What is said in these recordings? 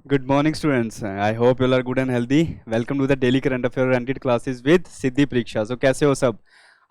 Good morning, students. I hope you all are good and healthy. Welcome to the daily current affair oriented classes with सिद्धि परीक्षा. So कैसे हो सब?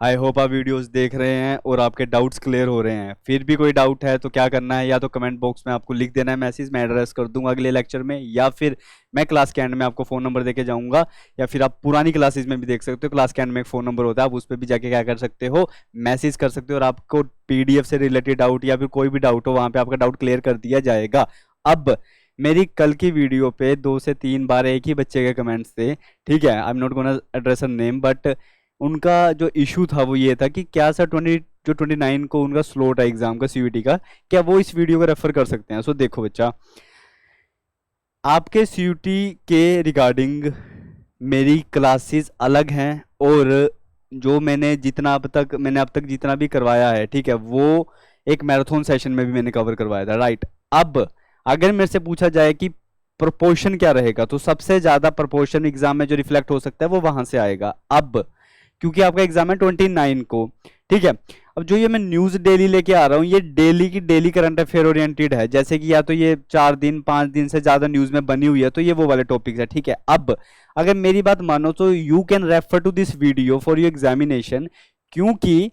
I hope आप videos देख रहे हैं और आपके डाउट्स क्लियर हो रहे हैं. फिर भी कोई डाउट है तो क्या करना है, या तो कमेंट बॉक्स में आपको लिख देना है मैसेज, मैं एड्रेस कर दूंगा अगले लेक्चर में, या फिर मैं क्लास के एंड में आपको फ़ोन नंबर देके जाऊंगा, या फिर आप पुरानी क्लासेज में भी देख सकते हो. क्लास के एंड में एक फ़ोन नंबर होता है, आप उस पर भी जाके क्या कर सकते हो, मैसेज कर सकते हो, और आपको पीडीएफ से रिलेटेड डाउट या फिर कोई भी डाउट हो वहाँ पे आपका डाउट क्लियर कर दिया जाएगा. अब मेरी कल की वीडियो पे 2 से 3 बार एक ही बच्चे के कमेंट्स थे, ठीक है. I am not gonna address a name, but उनका जो इशू था वो ये था कि क्या सर 29 को उनका स्लॉट है एग्जाम का सीयूईटी का, क्या वो इस वीडियो को रेफर कर सकते हैं. सो देखो बच्चा, आपके सीयूईटी के रिगार्डिंग मेरी क्लासेस अलग हैं, और जो मैंने अब तक जितना भी करवाया है, ठीक है, वो एक मैराथन सेशन में भी मैंने कवर करवाया था, राइट. अब अगर मेरे से पूछा जाए कि प्रोपोर्शन क्या रहेगा, तो सबसे ज्यादा प्रोपोर्शन एग्जाम में जो रिफ्लेक्ट हो सकता है वो वहां से आएगा. अब क्योंकि आपका एग्जाम है 29 को, ठीक है. अब जो ये मैं न्यूज डेली लेके आ रहा हूँ, ये डेली की डेली करंट अफेयर ओरिएंटेड है. जैसे कि या तो ये 4 दिन 5 दिन से ज्यादा न्यूज में बनी हुई है, तो ये वो वाले टॉपिक्स है, ठीक है. अब अगर मेरी बात मानो तो you can refer to this video for your examination, क्योंकि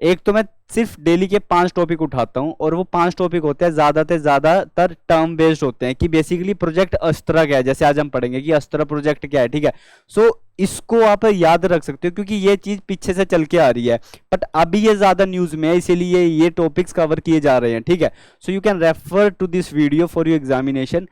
एक तो मैं सिर्फ डेली के 5 टॉपिक उठाता हूं, और वो 5 टॉपिक होते हैं ज्यादातर टर्म बेस्ड होते हैं, कि बेसिकली प्रोजेक्ट अस्त्रा क्या है. जैसे आज हम पढ़ेंगे कि अस्त्रा प्रोजेक्ट क्या है, ठीक है. सो इसको आप याद रख सकते हो, क्योंकि ये चीज पीछे से चल के आ रही है, बट अभी ये ज्यादा न्यूज में है, इसीलिए ये टॉपिक्स कवर किए जा रहे हैं, ठीक है. So you can refer to this video for your examination.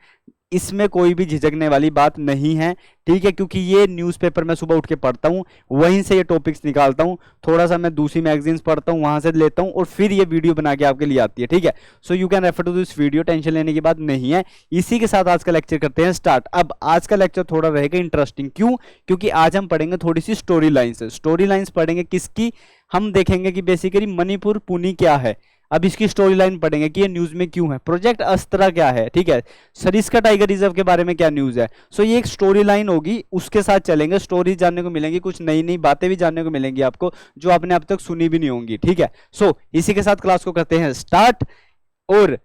इसमें कोई भी झिझकने वाली बात नहीं है, ठीक है, क्योंकि ये न्यूज़पेपर मैं सुबह उठ के पढ़ता हूँ, वहीं से ये टॉपिक्स निकालता हूँ, थोड़ा सा मैं दूसरी मैगजीन्स पढ़ता हूँ, वहां से लेता हूँ, और फिर ये वीडियो बना के आपके लिए आती है, ठीक है. So you can refer to this video, tension लेने की बात नहीं है. इसी के साथ आज का लेक्चर करते हैं स्टार्ट. अब आज का लेक्चर थोड़ा रहेगा इंटरेस्टिंग. क्यों? क्योंकि आज हम पढ़ेंगे थोड़ी सी स्टोरी लाइन्स. स्टोरी लाइन्स पढ़ेंगे किसकी? हम देखेंगे कि बेसिकली मणिपुर पुनी क्या है. अब इसकी स्टोरी लाइन पढ़ेंगे कि ये न्यूज में क्यों है, प्रोजेक्ट अस्त्रा क्या है, ठीक है, सरिस्का टाइगर रिजर्व के बारे में क्या न्यूज है. सो ये एक स्टोरी लाइन होगी, उसके साथ चलेंगे. स्टोरी जानने को मिलेंगी, कुछ नई नई बातें भी जानने को मिलेंगी आपको, जो आपने अब तक सुनी भी नहीं होंगी, ठीक है. सो इसी के साथ क्लास को करते हैं स्टार्ट, और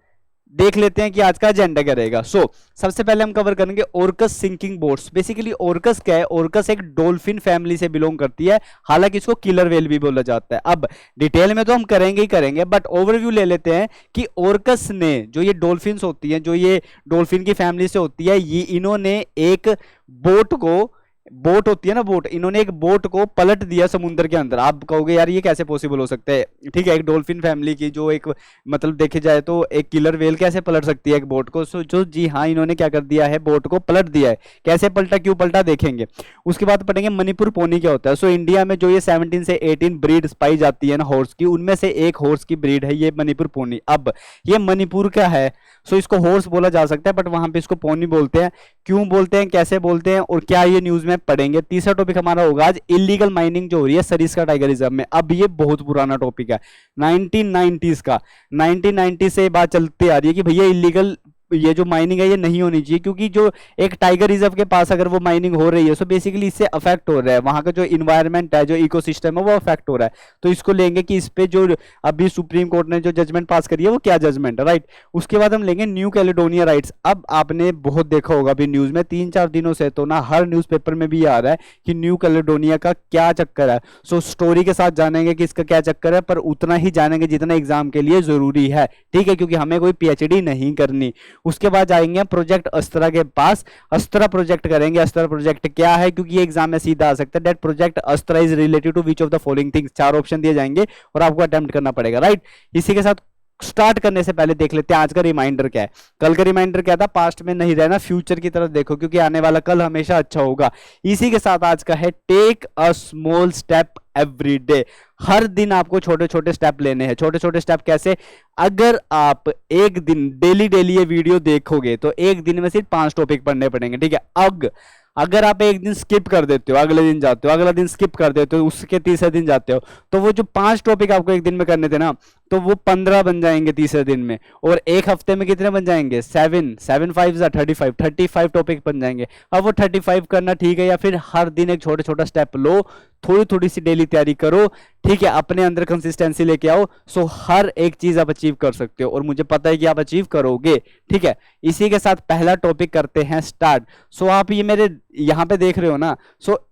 देख लेते हैं कि आज का एजेंडा क्या रहेगा. सो सबसे पहले हम कवर करेंगे ओर्कस सिंकिंग बोट्स. बेसिकली ओर्कस क्या है? ओर्कस एक डॉल्फिन फैमिली से बिलोंग करती है, हालांकि इसको किलर व्हेल भी बोला जाता है. अब डिटेल में तो हम करेंगे ही करेंगे, बट ओवरव्यू ले लेते हैं कि ओर्कस ने, जो ये डॉल्फिन्स होती हैं, जो ये डॉल्फिन की फैमिली से होती है, ये इन्होंने एक बोट होती है ना, बोट, इन्होंने एक बोट को पलट दिया समुद्र के अंदर. आप कहोगे यार ये कैसे पॉसिबल हो सकता है, ठीक है, एक डॉल्फिन फैमिली की जो एक, मतलब देखे जाए तो एक किलर वेल कैसे पलट सकती है एक बोट को. सो जो जी हाँ, इन्होंने क्या कर दिया है, बोट को पलट दिया है. कैसे पलटा, क्यों पलटा, देखेंगे. उसके बाद पढ़ेंगे मणिपुर पोनी क्या होता है. सो इंडिया में जो ये 17 से 18 ब्रीड पाई जाती है ना हॉर्स की, उनमें से एक हॉर्स की ब्रीड है ये मणिपुर पोनी. अब ये मणिपुर का है, सो इसको हॉर्स बोला जा सकता है, बट वहां पे इसको पोनी बोलते हैं. क्यों बोलते हैं, कैसे बोलते हैं, और क्या ये न्यूज में पढ़ेंगे. तीसरा टॉपिक हमारा होगा आज इलीगल माइनिंग जो हो रही है सरिस्का टाइगर रिजर्व में. अब ये बहुत पुराना टॉपिक है, 1990s का. 1990 से बात चलती आ रही है कि भैया इलीगल ये जो माइनिंग है ये नहीं होनी चाहिए, क्योंकि जो एक टाइगर रिजर्व के पास अगर वो माइनिंग हो रही है, सो बेसिकली इससे अफेक्ट हो रहा है, वहां का जो इन्वायरमेंट है, जो इकोसिस्टम है, वो अफेक्ट हो रहा है. तो इसको लेंगे कि इस पे जो अभी सुप्रीम कोर्ट ने जो जजमेंट पास करी है वो क्या जजमेंट है, राइट. उसके बाद हम लेंगे न्यू कैलेडोनिया राइट्स. अब आपने बहुत देखा होगा अभी न्यूज में 3-4 दिनों से, तो ना हर न्यूज़पेपर में भी आ रहा है कि न्यू कैलेडोनिया का क्या चक्कर है. सो स्टोरी के साथ जानेंगे कि इसका क्या चक्कर है, पर उतना ही जानेंगे जितना एग्जाम के लिए जरूरी है, ठीक है, क्योंकि हमें कोई पीएचडी नहीं करनी. उसके बाद जाएंगे प्रोजेक्ट अस्त्रा के पास. अस्त्रा प्रोजेक्ट करेंगे. अस्त्रा प्रोजेक्ट क्या है, क्योंकि ये एग्जाम में सीधा आ सकता है. That project Astra is related to which of the following things. 4 option दिए जाएंगे और आपको अटेम्प्ट करना पड़ेगा, राइट. इसी के साथ स्टार्ट करने से पहले देख लेते हैं आज का रिमाइंडर क्या है. कल का रिमाइंडर क्या था, पास्ट में नहीं रहना, फ्यूचर की तरफ देखो, क्योंकि आने वाला कल हमेशा अच्छा होगा. इसी के साथ आज का है take a small step every day. हर दिन आपको छोटे छोटे स्टेप लेने हैं. छोटे छोटे स्टेप कैसे? अगर आप एक दिन डेली ये वीडियो देखोगे तो एक दिन में सिर्फ 5 टॉपिक पढ़ने पड़ेंगे, ठीक है. अगर आप एक दिन स्किप कर देते हो, अगले दिन जाते हो, अगला दिन स्किप कर देते हो, उसके तीसरे दिन जाते हो, तो वो जो 5 टॉपिक आपको एक दिन में करने थे ना, तो वो 15 बन जाएंगे तीसरे दिन में, और एक हफ्ते में कितने बन जाएंगे? 7, 7 5 जा 35, 35 टॉपिक बन जाएंगे। अब वो 35 करना ठीक है, या फिर हर दिन एक छोटा छोटा स्टेप लो, थोड़ी थोड़ी सी डेली तैयारी करो, ठीक है, अपने अंदर कंसिस्टेंसी लेके आओ, सो हर एक चीज आप अचीव कर सकते हो, और मुझे पता है कि आप अचीव करोगे, ठीक है। इसी के साथ पहला टॉपिक करते हैं स्टार्ट। सो आप ये मेरे यहाँ पे देख रहे हो ना, सो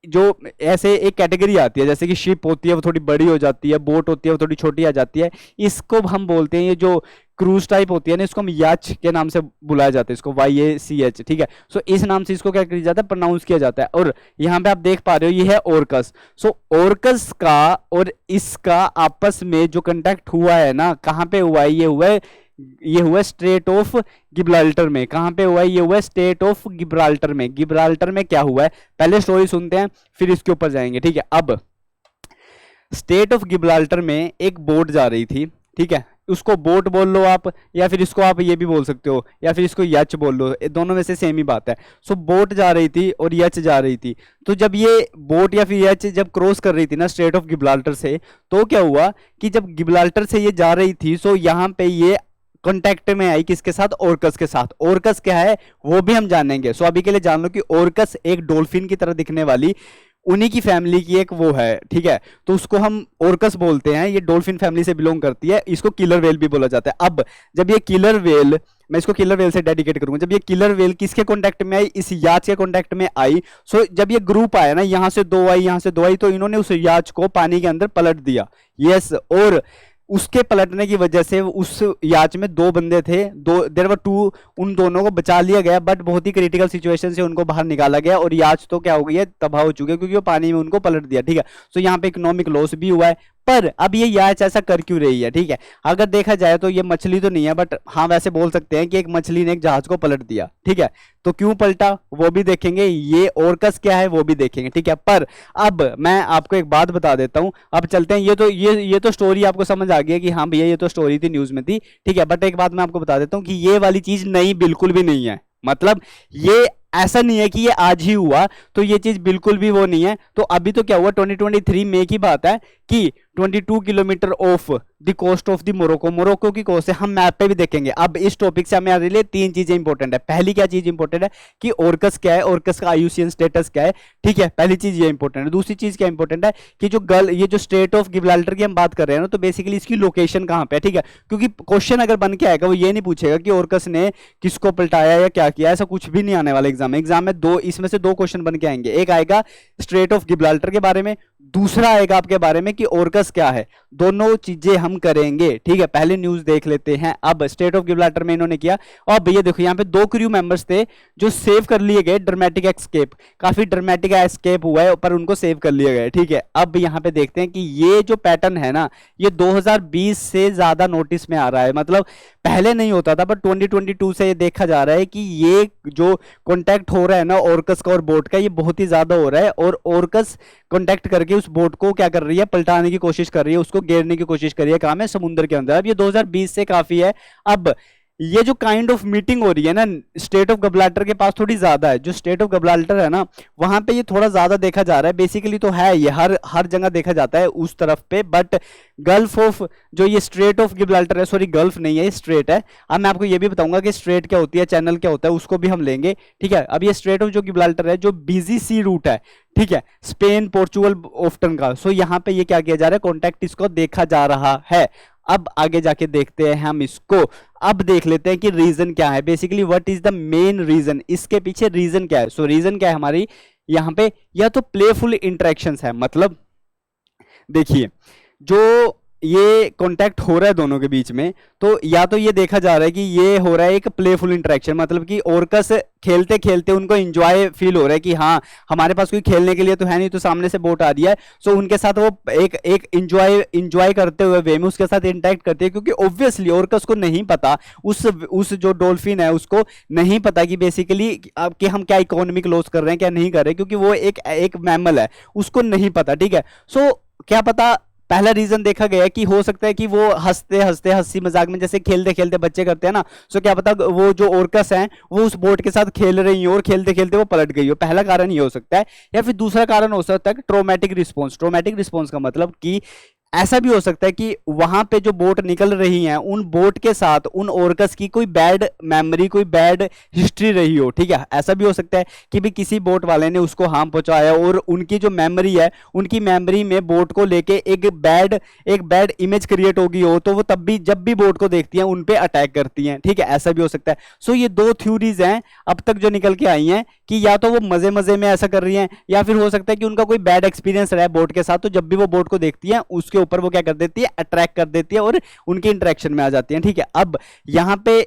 जो ऐसे एक कैटेगरी आती है, जैसे कि शिप होती है वो थोड़ी बड़ी हो जाती है, बोट होती है वो थोड़ी छोटी आ जाती है, इसको हम बोलते हैं, ये जो क्रूज टाइप होती है ना, इसको हम याच के नाम से बुलाया जाता है, इसको YACH, ठीक है। सो इस नाम से इसको क्या किया जाता है, प्रोनाउंस किया जाता है। और यहाँ पे आप देख पा रहे हो ये है ओरकस। सो ओरकस का और इसका आपस में जो कांटेक्ट हुआ है ना, कहाँ पे हुआ है? ये हुआ है स्ट्रेट ऑफ गिब्राल्टर में। कहां पे हुआ है? ये हुआ है स्टेट ऑफ गिब्राल्टर में। गिब्राल्टर में क्या हुआ है, पहले स्टोरी सुनते हैं फिर इसके ऊपर जाएंगे, ठीक है। अब स्टेट ऑफ गिब्राल्टर में एक बोट जा रही थी, ठीक है, उसको बोट बोल लो आप, या फिर इसको आप ये भी बोल सकते हो, या फिर इसको यच बोल लो, दोनों में से सेम ही बात है। सो बोट जा रही थी और यच जा रही थी, तो जब ये बोट या फिर यच जब क्रॉस कर रही थी ना स्ट्रेट ऑफ गिब्राल्टर से, तो क्या हुआ कि जब गिब्राल्टर से ये जा रही थी, सो यहाँ पे ये कॉन्टेक्ट में आई किसके साथ? ओरकस के साथ। ओरकस क्या है वो भी हम जानेंगे। सो अभी के लिए जान लो कि ओरकस एक डॉल्फिन की तरह दिखने वाली उन्हीं की फैमिली की एक वो है, ठीक है, तो उसको हम ओरकस बोलते हैं। ये डॉल्फिन फैमिली से बिलोंग करती है, इसको किलर वेल भी बोला जाता है। अब जब ये किलर वेल, मैं इसको किलर वेल से डेडिकेट करूंगा, जब ये किलर वेल किसके कांटेक्ट में आई? इस याच के कांटेक्ट में आई। सो जब ये ग्रुप आया ना, यहां से दो आई, यहां से दो आई, तो इन्होंने उस याच को पानी के अंदर पलट दिया। यस, और उसके पलटने की वजह से उस याच में दो बंदे थे, देयर वर टू, उन दोनों को बचा लिया गया, बट बहुत ही क्रिटिकल सिचुएशन से उनको बाहर निकाला गया, और याच तो क्या हो गई है, तबाह हो चुकी है, क्योंकि वो पानी में उनको पलट दिया, ठीक है। तो यहाँ पे इकोनॉमिक लॉस भी हुआ है। पर अब ये याच ऐसा कर क्यों रही है, ठीक है, अगर देखा जाए तो ये मछली तो नहीं है, बट हाँ वैसे बोल सकते हैं कि एक मछली ने एक जहाज को पलट दिया, ठीक है। तो क्यों पलटा वो भी देखेंगे, ये ओरकस क्या है वो भी देखेंगे, ठीक है। पर अब मैं आपको एक बात बता देता हूं, अब चलते हैं, ये तो स्टोरी आपको समझ आ गई है कि हाँ भैया ये तो स्टोरी थी, न्यूज में थी, ठीक है। बट एक बात मैं आपको बता देता हूं कि ये वाली चीज नहीं, बिल्कुल भी नहीं है। मतलब ये ऐसा नहीं है कि ये आज ही हुआ, तो ये चीज बिल्कुल भी वो नहीं है। तो अभी तो क्या हुआ, 2023 मई की बात है कि 22 kilometre off the coast of the Morocco, Morocco की कोस्ट है, हम मैप पे भी देखेंगे। अब इस टॉपिक से हमारे लिए तीन चीजें इंपॉर्टेंट है। पहली क्या चीज इंपॉर्टेंट है कि ओरकस क्या है, ओरकस का IUCN स्टेटस क्या है, ठीक है, पहली चीज ये इंपॉर्टेंट है। दूसरी चीज क्या इंपॉर्टेंट है कि ये जो स्टेट ऑफ गिब्राल्टर की हम बात कर रहे हैं ना, तो बेसिकली इसकी लोकेशन कहां पे है, ठीक है। क्योंकि क्वेश्चन अगर बन के आएगा वो ये नहीं पूछेगा कि ओरकस ने किसको पलटाया या क्या किया, ऐसा कुछ भी नहीं आने वाला एग्जाम में। इसमें से दो क्वेश्चन बन के आएंगे, एक आएगा स्ट्रेट ऑफ गिब्राल्टर के बारे में, दूसरा आएगा आपके बारे में कि ओरकस क्या है। दोनों चीजें हम करेंगे, ठीक है। पहले न्यूज देख लेते हैं। अब स्टेट ऑफ गिब्राल्टर में इन्होंने किया, और भैया देखो यहाँ पे 2 क्रू मेंबर्स थे जो सेव कर लिए गए, ड्रामेटिक एस्केप, काफी ड्रामेटिक एस्केप हुआ है, पर उनको सेव कर लिया गया, ठीक है। अब यहाँ पे देखते हैं कि ये जो पैटर्न है ना, ये 2020 से ज्यादा नोटिस में आ रहा है, मतलब पहले नहीं होता था, बट 2022 से ये देखा जा रहा है कि ये जो कॉन्टैक्ट हो रहा है ना ओरकस का और बोट का, ये बहुत ही ज्यादा हो रहा है, और ओरकस कॉन्टैक्ट करके उस बोट को क्या कर रही है, पलटाने की कोशिश कर रही है, उसको घेरने की कोशिश कर रही है, कहां में? समुद्र के अंदर। अब ये 2020 से काफी है। अब ये जो काइंड ऑफ मीटिंग हो रही है ना, स्टेट ऑफ गिब्राल्टर के पास थोड़ी ज्यादा है। जो स्टेट ऑफ गिब्राल्टर है ना, वहां पे ये थोड़ा ज्यादा देखा जा रहा है। बेसिकली तो है ये हर जगह देखा जाता है उस तरफ पे, बट गल्फ ऑफ, जो ये स्ट्रेट ऑफ गिब्राल्टर है, सॉरी गल्फ नहीं है, ये स्ट्रेट है। अब मैं आपको ये भी बताऊंगा कि स्ट्रेट क्या होती है, चैनल क्या होता है, उसको भी हम लेंगे, ठीक है। अब ये स्ट्रेट ऑफ जो गिब्राल्टर है, जो बिजी सी रूट है, ठीक है, स्पेन पोर्चुगल ऑफ्टन का, सो यहाँ पे ये क्या किया जा रहा है, कॉन्टैक्ट इसको देखा जा रहा है। अब आगे जाके देखते हैं हम इसको। अब देख लेते हैं कि रीजन क्या है, basically what is the main reason, इसके पीछे रीजन क्या है। सो रीजन क्या है हमारी यहाँ पे, या तो प्लेफुल इंटरेक्शंस है, मतलब देखिए जो ये कांटेक्ट हो रहा है दोनों के बीच में, तो या तो ये देखा जा रहा है कि ये हो रहा है एक प्लेफुल इंटरेक्शन, मतलब कि ओरकस खेलते खेलते उनको एंजॉय फील हो रहा है कि हाँ हमारे पास कोई खेलने के लिए तो है नहीं, तो सामने से बोट आ रही है, सो उनके साथ वो एक एंजॉय करते हुए वे में उसके साथ इंटरेक्ट करते हैं। क्योंकि ऑब्वियसली ओरकस को नहीं पता, उस जो डॉल्फिन है उसको नहीं पता कि बेसिकली कि हम क्या इकोनॉमिक लॉस कर रहे हैं क्या नहीं कर रहे, क्योंकि वो एक मैमल है, उसको नहीं पता, ठीक है। सो क्या पता, पहला रीजन देखा गया कि हो सकता है कि वो हंसते हंसते हंसी मजाक में जैसे खेलते खेलते बच्चे करते हैं ना, सो क्या पता वो जो ओरकस हैं वो उस बोट के साथ खेल रही हो और खेलते खेलते वो पलट गई हो, पहला कारण ये हो सकता है। या फिर दूसरा कारण हो सकता है ट्रॉमेटिक रिस्पॉन्स। ट्रॉमेटिक रिस्पॉन्स का मतलब कि ऐसा भी हो सकता है कि वहां पे जो बोट निकल रही हैं उन बोट के साथ उन ओरकस की कोई बैड मेमोरी, कोई बैड हिस्ट्री रही हो, ठीक है। ऐसा भी हो सकता है कि भी किसी बोट वाले ने उसको हार्म पहुंचाया और उनकी जो मेमोरी है, उनकी मेमोरी में बोट को लेके एक बैड इमेज क्रिएट होगी हो, तो वो तब भी जब भी बोट को देखती हैं उन पे अटैक करती हैं, ठीक है। ऐसा भी हो सकता है। सो ये दो थ्योरीज हैं अब तक जो निकल के आई हैं कि या तो वो मजे मजे में ऐसा कर रही हैं, या फिर हो सकता है कि उनका कोई बैड एक्सपीरियंस रहा है बोट के साथ, तो जब भी वो बोट को देखती है उसके ऊपर वो क्या कर देती है, अट्रैक्ट कर देती है और उनके इंटरेक्शन में आ जाती है, ठीक है। अब यहां पे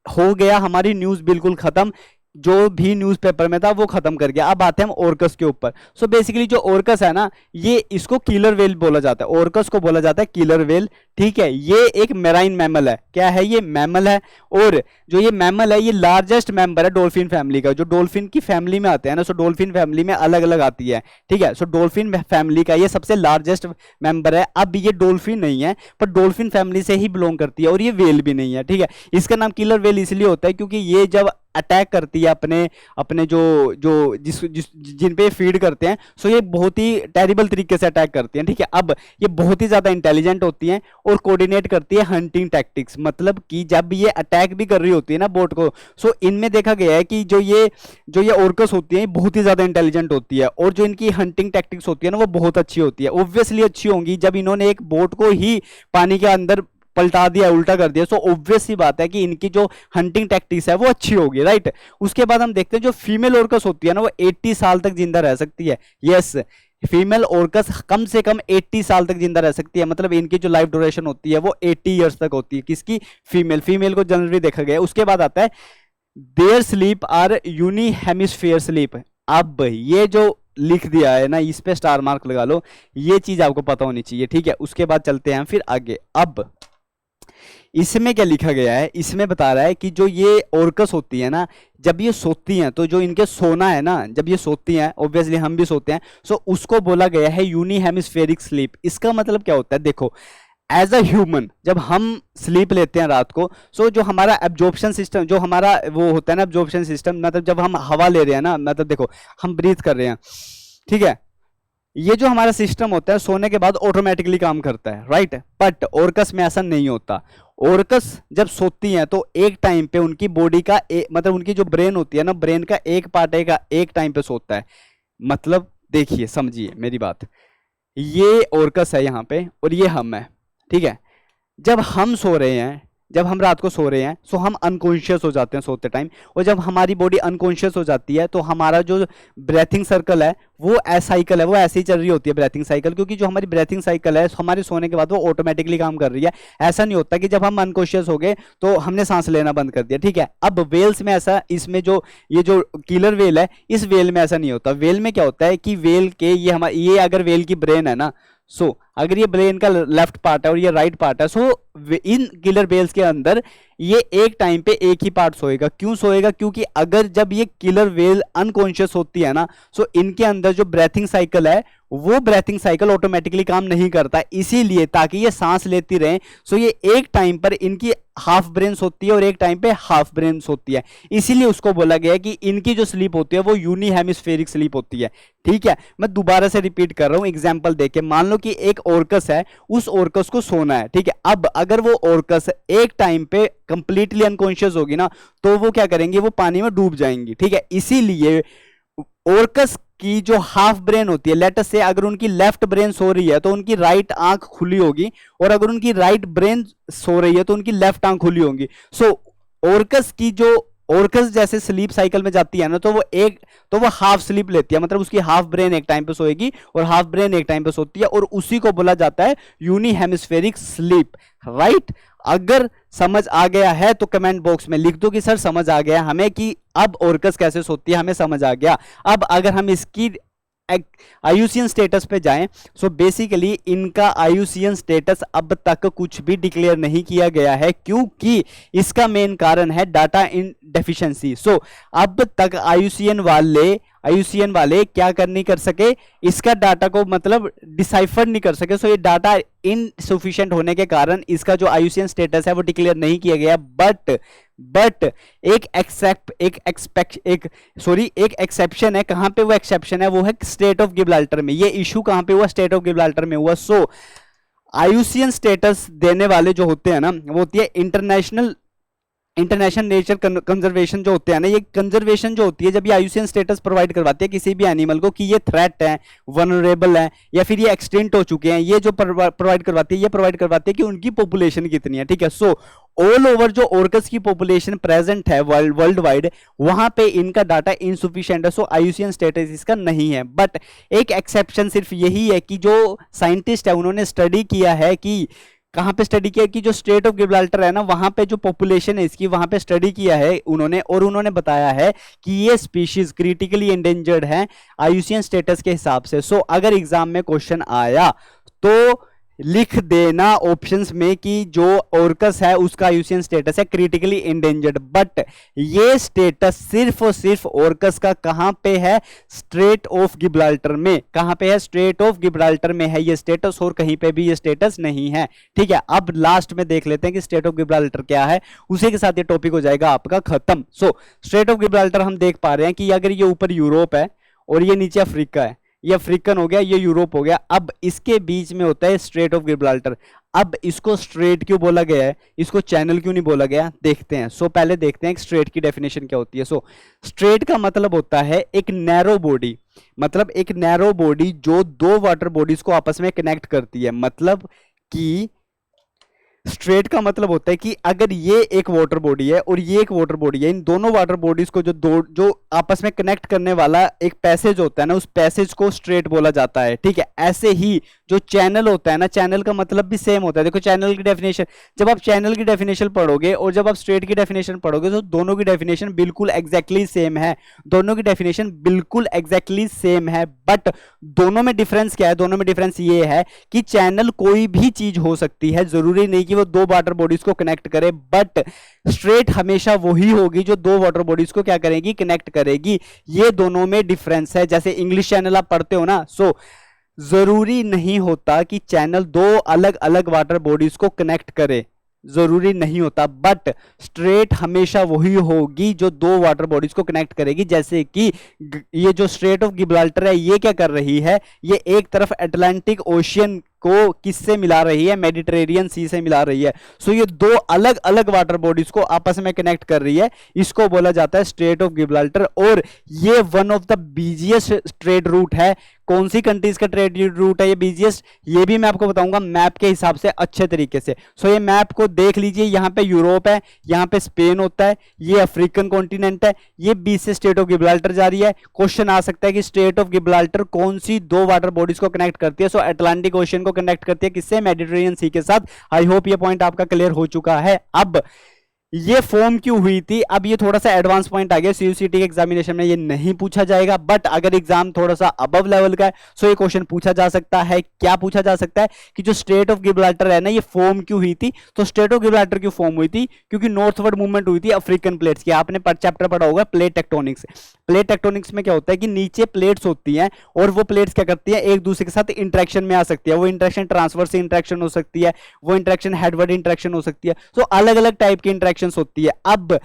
हो गया हमारी न्यूज बिल्कुल खत्म, जो भी न्यूज़पेपर में था वो खत्म कर गया। अब आते हैं हम ओरकस के ऊपर। सो बेसिकली जो ओरकस है ना, ये इसको किलर वेल बोला जाता है, ओरकस को बोला जाता है किलर वेल, ठीक है। ये एक मेराइन मैमल है। क्या है ये? मैमल है। और जो ये मैमल है ये लार्जेस्ट मेंबर है डॉल्फिन फैमिली का। जो डॉल्फिन की फैमिली में आते हैं ना, सो डॉल्फिन फैमिली में अलग अलग आती है, ठीक है। सो डॉल्फिन फैमिली का ये सबसे लार्जेस्ट मेंबर है। अब ये डॉल्फिन नहीं है पर डॉल्फिन फैमिली से ही बिलोंग करती है, और ये वेल भी नहीं है, ठीक है। इसका नाम किलर वेल इसलिए होता है क्योंकि ये जब अटैक करती है अपने अपने जो जो जिन पे फीड करते हैं, सो ये बहुत ही टेरिबल तरीके से अटैक करती हैं, ठीक है। अब ये बहुत ही ज्यादा इंटेलिजेंट होती हैं और कोऑर्डिनेट करती है हंटिंग टैक्टिक्स, मतलब कि जब ये अटैक भी कर रही होती है ना बोट को, सो इनमें देखा गया है कि जो ये ऑर्कस होती है बहुत ही ज्यादा इंटेलिजेंट होती है, और जो इनकी हंटिंग टैक्टिक्स होती है ना वो बहुत अच्छी होती है। ऑब्वियसली अच्छी होंगी, जब इन्होंने एक बोट को ही पानी के अंदर पलटा दिया, उल्टा कर दिया, सो ऑब्वियस सी बात है कि इनकी जो हंटिंग टैक्टिक्स है वो अच्छी होगी, राइट। उसके बाद हम देखते हैं जो फीमेल ऑर्कस होती है ना वो 80 साल तक जिंदा रह सकती है। यस, फीमेल ऑर्कस कम से कम 80 साल तक जिंदा रह सकती है, मतलब इनकी जो लाइफ ड्यूरेशन होती है वो 80 ईयर्स तक होती है। किसकी? फीमेल को जनरली देखा गया है। उसके बाद आता है their sleep are uni hemisphere sleep. अब ये जो लिख दिया है ना, इस पे स्टार मार्क लगा लो, ये चीज आपको पता होनी चाहिए, ठीक है। उसके बाद चलते हैं फिर आगे। अब इसमें क्या लिखा गया है, इसमें बता रहा है कि जो ये ऑर्कस होती है ना, जब ये सोती हैं तो जो इनके सोना है ना, जब ये सोती हैं, ऑब्वियसली हम भी सोते हैं, सो उसको बोला गया है यूनी हेमिस्फेरिक स्लीप। इसका मतलब क्या होता है? देखो, एज अ ह्यूमन जब हम स्लीप लेते हैं रात को, सो जो हमारा एब्जॉर्प्शन सिस्टम, जो हमारा वो होता है ना एब्जॉर्प्शन सिस्टम, मतलब जब हम हवा ले रहे हैं ना, मतलब देखो हम ब्रीथ कर रहे हैं, ठीक है, ये जो हमारा सिस्टम होता है सोने के बाद ऑटोमेटिकली काम करता है, राइट। बट ऑर्कस में ऐसा नहीं होता। ऑर्कस जब सोती हैं तो एक टाइम पे उनकी बॉडी का मतलब उनकी जो ब्रेन होती है ना, ब्रेन का एक पार्ट एक टाइम पे सोता है। मतलब देखिए, समझिए मेरी बात, ये ऑर्कस है यहाँ पे और ये हम है, ठीक है। जब हम सो रहे हैं, जब हम रात को सो रहे हैं, सो हम अनकॉन्शियस हो जाते हैं सोते टाइम, और जब हमारी बॉडी अनकॉन्शियस हो जाती है तो हमारा जो ब्रेथिंग सर्कल है वो साइकिल है, वो ऐसे ही चल रही होती है ब्रेथिंग साइकिल, क्योंकि जो हमारी ब्रेथिंग साइकिल है हमारे सोने के बाद वो ऑटोमेटिकली काम कर रही है। ऐसा नहीं होता कि जब हम अनकॉन्शियस हो गए तो हमने सांस लेना बंद कर दिया, ठीक है। अब वेल्स में ऐसा, इसमें जो ये जो किलर वेल है, इस वेल में ऐसा नहीं होता। वेल में क्या होता है कि वेल के ये अगर वेल की ब्रेन है ना, सो अगर ये ब्रेन का लेफ्ट पार्ट है और ये राइट पार्ट है, सो इन किलर वेल्स के अंदर ये एक टाइम पे एक ही पार्ट सोएगा। क्यों सोएगा? क्योंकि अगर जब ये किलर वेल अनकॉन्शियस होती है ना, सो इनके अंदर जो ब्रेथिंग साइकिल है वो ब्रेथिंग साइकिल ऑटोमेटिकली काम नहीं करता, इसीलिए ताकि ये सांस लेती रहे, सो ये एक टाइम पर इनकी हाफ ब्रेन होती है और एक टाइम पे हाफ ब्रेन होती है। इसीलिए उसको बोला गया है कि इनकी जो स्लीप होती है वो यूनी हेमिस्फेरिक स्लीप होती है, ठीक है। मैं दोबारा से रिपीट कर रहा हूं एग्जांपल देके। मान लो कि एक ऑर्कस है, उस ऑर्कस को सोना है, ठीक है। अब अगर वो ऑर्कस एक टाइम पे कंप्लीटली अनकॉन्शियस होगी ना, तो वो क्या करेंगे, वो पानी में डूब जाएंगी, ठीक है। इसीलिए ऑर्कस की जो हाफ ब्रेन होती है, लेट अस से अगर उनकी लेफ्ट ब्रेन सो रही है तो उनकी राइट आंख खुली होगी, और अगर उनकी राइट ब्रेन सो रही है तो उनकी लेफ्ट आंख खुली होगी। सो ऑर्कस की जो ऑर्कस जैसे स्लीप साइकिल में जाती है ना, तो वो हाफ स्लीप लेती है, मतलब उसकी हाफ ब्रेन एक टाइम पे सोएगी और हाफ ब्रेन एक टाइम पे सोती है, और उसी को बोला जाता है यूनी हेमिस्फेरिक स्लीप, राइट। अगर समझ आ गया है तो कमेंट बॉक्स में लिख दो कि सर समझ आ गया हमें, कि अब ऑर्कस कैसे सोती है हमें समझ आ गया। अब अगर हम इसकी आयुसियन स्टेटस पे जाएं, सो बेसिकली इनका आयुसियन स्टेटस अब तक कुछ भी डिक्लेयर नहीं किया गया है, क्योंकि इसका मेन कारण है डाटा इन डेफिशिएंसी। सो अब तक आयुसियन वाले क्या नहीं कर सके, इसका डाटा को मतलब डिसाइफर नहीं कर सके। सो ये डाटा इनसफिशिएंट होने के कारण इसका जो आयुसियन स्टेटस है वो डिक्लेयर नहीं किया गया। बट एक एक्सेप्शन है। कहां पे वो एक्सेप्शन है? वो है स्टेट ऑफ गिब्राल्टर में। ये इशू कहां पे हुआ? स्टेट ऑफ गिब्राल्टर में हुआ। सो आईयूसीएन स्टेटस देने वाले जो होते हैं ना, वो होती है इंटरनेशनल नेचर कंजर्वेशन जो होते हैं ना, ये कंजर्वेशन जो होती है जब ये आईयूसीएन स्टेटस प्रोवाइड करवाती है किसी भी एनिमल को कि ये थ्रेट है, वनरेबल है, या फिर ये एक्सटिंक्ट हो चुके हैं, ये जो प्रोवाइड करवाती है, ये प्रोवाइड करवाती है कि उनकी पॉपुलेशन कितनी है, ठीक है। सो ऑल ओवर जो ऑर्कस की पॉपुलेशन प्रेजेंट है वर्ल्ड वाइड, वहां पे इनका डाटा इनसुफिशिएंट है, सो आईयूसीएन स्टेटस इसका नहीं है। बट एक एक्सेप्शन सिर्फ यही है कि जो साइंटिस्ट है उन्होंने स्टडी किया है कि कहां पे स्टडी किया कि जो स्टेट ऑफ गिब्राल्टर है ना, वहां पे जो पॉपुलेशन है इसकी, वहां पे स्टडी किया है उन्होंने, और उन्होंने बताया है कि ये स्पीशीज क्रिटिकली एंडेंजर्ड है आईयूसीएन स्टेटस के हिसाब से। सो अगर एग्जाम में क्वेश्चन आया तो लिख देना ऑप्शंस में कि जो ऑर्कस है उसका आईयूसीएन स्टेटस है क्रिटिकली एंडेंजर्ड। बट ये स्टेटस सिर्फ और सिर्फ ऑर्कस का कहां पे है? स्ट्रेट ऑफ गिब्राल्टर में। कहां पे है? स्ट्रेट ऑफ गिब्राल्टर में है ये स्टेटस, और कहीं पे भी ये स्टेटस नहीं है, ठीक है। अब लास्ट में देख लेते हैं कि स्ट्रेट ऑफ गिब्राल्टर क्या है, उसी के साथ ये टॉपिक हो जाएगा आपका खत्म। सो स्ट्रेट ऑफ गिब्राल्टर हम देख पा रहे हैं कि अगर ये ऊपर यूरोप है और ये नीचे अफ्रीका है, ये अफ्रीकन हो गया, ये यूरोप हो गया, अब इसके बीच में होता है स्ट्रेट ऑफ गिब्राल्टर। अब इसको स्ट्रेट क्यों बोला गया है, इसको चैनल क्यों नहीं बोला गया, देखते हैं। सो पहले देखते हैं स्ट्रेट की डेफिनेशन क्या होती है। सो स्ट्रेट का मतलब होता है एक नैरो बॉडी, मतलब एक नैरो बॉडी जो दो वाटर बॉडीज को आपस में कनेक्ट करती है। मतलब कि स्ट्रेट का मतलब होता है कि अगर ये एक वाटर बॉडी है और ये एक वाटर बॉडी है, इन दोनों वाटर बॉडीज को जो आपस में कनेक्ट करने वाला एक पैसेज होता है ना, उस पैसेज को स्ट्रेट बोला जाता है, ठीक है। ऐसे ही जो चैनल होता है ना, चैनल का मतलब भी सेम होता है। देखो चैनल की डेफिनेशन, जब आप चैनल की डेफिनेशन पढ़ोगे और जब आप स्ट्रेट की डेफिनेशन पढ़ोगे तो दोनों की डेफिनेशन बिल्कुल एग्जैक्टली सेम है, दोनों की डेफिनेशन बिल्कुल एग्जैक्टली सेम है। बट दोनों में डिफरेंस क्या है? दोनों में डिफरेंस ये है कि चैनल कोई भी चीज हो सकती है, जरूरी नहीं कि वो दो वाटर बॉडीज को कनेक्ट करे, बट स्ट्रेट हमेशा वही होगी जो दो वाटर बॉडीज को क्या करेगी? कनेक्ट करेगी। ये दोनों में डिफरेंस है। जैसे इंग्लिश चैनल आप पढ़ते हो ना, सो जरूरी नहीं होता कि चैनल दो अलग अलग वाटर बॉडीज को कनेक्ट करे, जरूरी नहीं होता, बट स्ट्रेट हमेशा वही होगी जो दो वाटर बॉडीज को कनेक्ट करेगी। जैसे कि ये जो स्ट्रेट ऑफ गिब्राल्टर है, ये क्या कर रही है? ये एक तरफ अटलांटिक ओशियन को किससे मिला रही है? मेडिटेरेनियन सी से मिला रही है। सो ये दो अलग अलग वाटर बॉडीज को आपस में कनेक्ट कर रही है, इसको बोला जाता है स्ट्रेट ऑफ गिब्राल्टर। और ये one of the busiest trade route है। कौन सी कंट्रीज का ट्रेड रूट है ये बिजिएस्ट? ये भी मैं आपको बताऊंगा मैप के हिसाब से अच्छे तरीके से। सो ये मैप को देख लीजिए, यहाँ पे यूरोप है, यहाँ पे स्पेन होता है, ये अफ्रीकन कॉन्टिनेंट है, ये बीच से स्ट्रेट ऑफ गिब्राल्टर जा रही है। क्वेश्चन आ सकता है कि स्ट्रेट ऑफ गिब्राल्टर कौन सी दो वाटर बॉडीज को कनेक्ट करती है? सो अटलांटिक ओशियन को कनेक्ट करती है किससे? मेडिटेरेनियन सी के साथ। आई होप ये पॉइंट आपका क्लियर हो चुका है। अब ये फॉर्म क्यों हुई थी? अब ये थोड़ा सा एडवांस पॉइंट आ गया, सीयूसीटी के एग्जामिनेशन में ये नहीं पूछा जाएगा, बट अगर एग्जाम थोड़ा सा अबव लेवल का है सो ये क्वेश्चन पूछा जा सकता है। क्या पूछा जा सकता है? कि जो स्ट्रेट ऑफ गिब्राल्टर है ना, ये फॉर्म क्यों हुई थी? तो स्ट्रेट ऑफ गिब्राल्टर क्यों फॉर्म हुई थी? क्योंकि नॉर्थवर्ड मूवमेंट हुई थी अफ्रीकन प्लेट्स की। आपने चैप्टर पढ़ा होगा प्लेट टेक्टोनिक्स। प्लेट टेक्टोनिक्स में क्या होता है कि नीचे प्लेट्स होती हैं और वो प्लेट्स क्या करती हैं? एक दूसरे के साथ इंटरेक्शन में आ सकती है। वो इंटरेक्शन ट्रांसवर्स इंटरेक्शन हो सकती है, वो इंटरेक्शन हेडवर्ड इंटरेक्शन हो सकती है। सो अलग अलग टाइप की इंटरेक्शन होती है। अब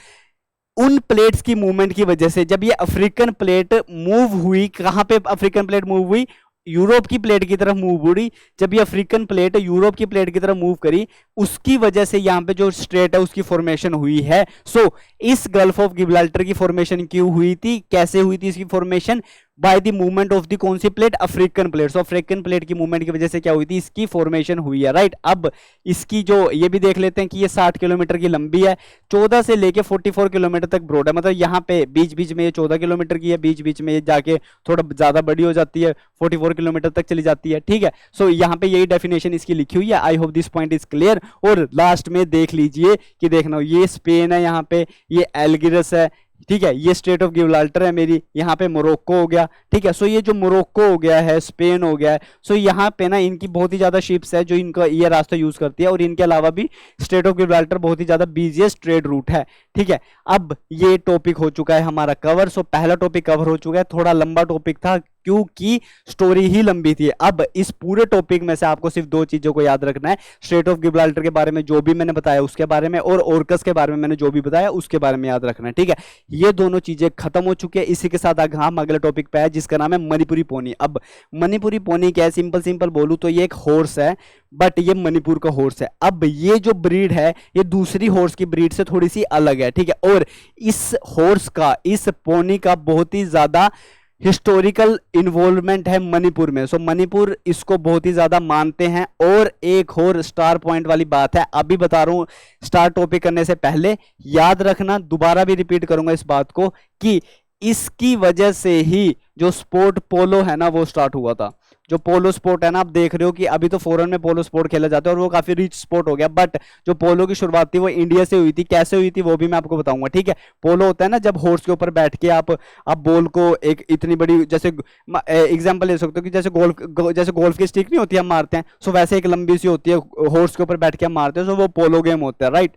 उन प्लेट्स की मूवमेंट की वजह से जब ये अफ्रीकन प्लेट मूव हुई, कहां पे अफ्रीकन प्लेट मूव हुई? यूरोप की प्लेट की तरफ मूव हुई। जब ये अफ्रीकन प्लेट यूरोप की प्लेट की तरफ मूव करी, उसकी वजह से यहां पे जो स्ट्रेट है उसकी फॉर्मेशन हुई है। सो इस गल्फ ऑफ गिब्राल्टर की फॉर्मेशन क्यों हुई थी? कैसे हुई थी इसकी formation? By the movement of the कौन सी plate? African plate. So African plate की मूवमेंट की वजह से क्या हुई थी? इसकी फॉर्मेशन हुई है, राइट। अब इसकी जो ये भी देख लेते हैं कि ये 60 किलोमीटर की लंबी है, 14 से लेके 44 किलोमीटर तक ब्रॉड है। मतलब यहाँ पे बीच बीच में ये 14 किलोमीटर की है, बीच बीच में ये जाके थोड़ा ज्यादा बड़ी हो जाती है, 44 किलोमीटर तक चली जाती है, ठीक है। सो यहाँ पे यही डेफिनेशन इसकी लिखी हुई है। I hope this point is clear. और लास्ट में देख लीजिए कि देखना, ये स्पेन है, यहाँ पे ये एल्गिरस है, ठीक है, ये स्टेट ऑफ गिब्राल्टर है मेरी, यहाँ पे मोरक्को हो गया, ठीक है। सो ये जो मोरक्को हो गया है, स्पेन हो गया है, सो यहाँ पे ना इनकी बहुत ही ज्यादा शिप्स है जो इनका ये रास्ता यूज करती है, और इनके अलावा भी स्टेट ऑफ गिब्राल्टर बहुत ही ज्यादा बिजिएस्ट ट्रेड रूट है, ठीक है। अब ये टॉपिक हो चुका है हमारा कवर। सो पहला टॉपिक कवर हो चुका है, थोड़ा लंबा टॉपिक था क्योंकि स्टोरी ही लंबी थी। अब इस पूरे टॉपिक में से आपको सिर्फ दो चीजों को याद रखना है, स्ट्रेट ऑफ गिब्राल्टर के बारे में जो भी मैंने बताया उसके बारे में, और ओर्कस के बारे में मैंने जो भी बताया उसके बारे में याद रखना है, ठीक है। ये दोनों चीजें खत्म हो चुकी है। इसी के साथ हम अगले टॉपिक पे है जिसका नाम है मणिपुरी पोनी। अब मणिपुरी पोनी क्या है, सिंपल सिंपल बोलूं तो ये एक हॉर्स है, बट ये मणिपुर का हॉर्स है। अब ये जो ब्रीड है ये दूसरी हॉर्स की ब्रीड से थोड़ी सी अलग है, ठीक है। और इस हॉर्स का, इस पोनी का बहुत ही ज्यादा हिस्टोरिकल इन्वॉल्वमेंट है मणिपुर में। सो मणिपुर इसको बहुत ही ज्यादा मानते हैं। और एक और स्टार पॉइंट वाली बात है, अभी बता रहा हूं स्टार टॉपिक करने से पहले, याद रखना, दोबारा भी रिपीट करूंगा इस बात को, कि इसकी वजह से ही जो स्पोर्ट पोलो है ना वो स्टार्ट हुआ था। जो पोलो स्पोर्ट है ना, आप देख रहे हो कि अभी तो फॉरेन में पोलो स्पोर्ट खेला जाता है और वो काफी रिच स्पोर्ट हो गया, बट जो पोलो की शुरुआत थी वो इंडिया से हुई थी। कैसे हुई थी वो भी मैं आपको बताऊंगा, ठीक है। पोलो होता है ना, जब हॉर्स के ऊपर बैठ के आप बॉल को एक इतनी बड़ी, जैसे एग्जांपल ले सकते हो कि जैसे गोल्फ की स्टिक नहीं होती हम मारते हैं, सो वैसे एक लंबी सी होती है, हॉर्स के ऊपर बैठ के हम मारते हैं, सो वो पोलो गेम होता है, राइट।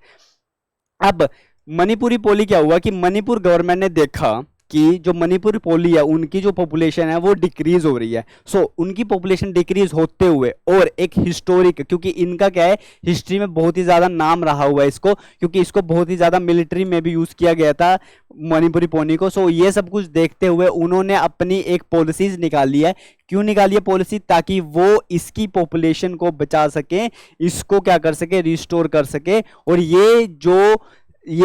अब मणिपुरी पोली क्या हुआ कि मणिपुर गवर्नमेंट ने देखा कि जो मणिपुर पोली है उनकी जो पॉपुलेशन है वो डिक्रीज हो रही है। सो उनकी पॉपुलेशन डिक्रीज होते हुए, और एक हिस्टोरिक, क्योंकि इनका क्या है, हिस्ट्री में बहुत ही ज्यादा नाम रहा हुआ है इसको, क्योंकि इसको बहुत ही ज्यादा मिलिट्री में भी यूज किया गया था मणिपुरी पोनी को। सो ये सब कुछ देखते हुए उन्होंने अपनी एक पॉलिसीज निकाली है। क्यों निकाली है पॉलिसी? ताकि वो इसकी पॉपुलेशन को बचा सके, इसको क्या कर सके, रिस्टोर कर सके, और ये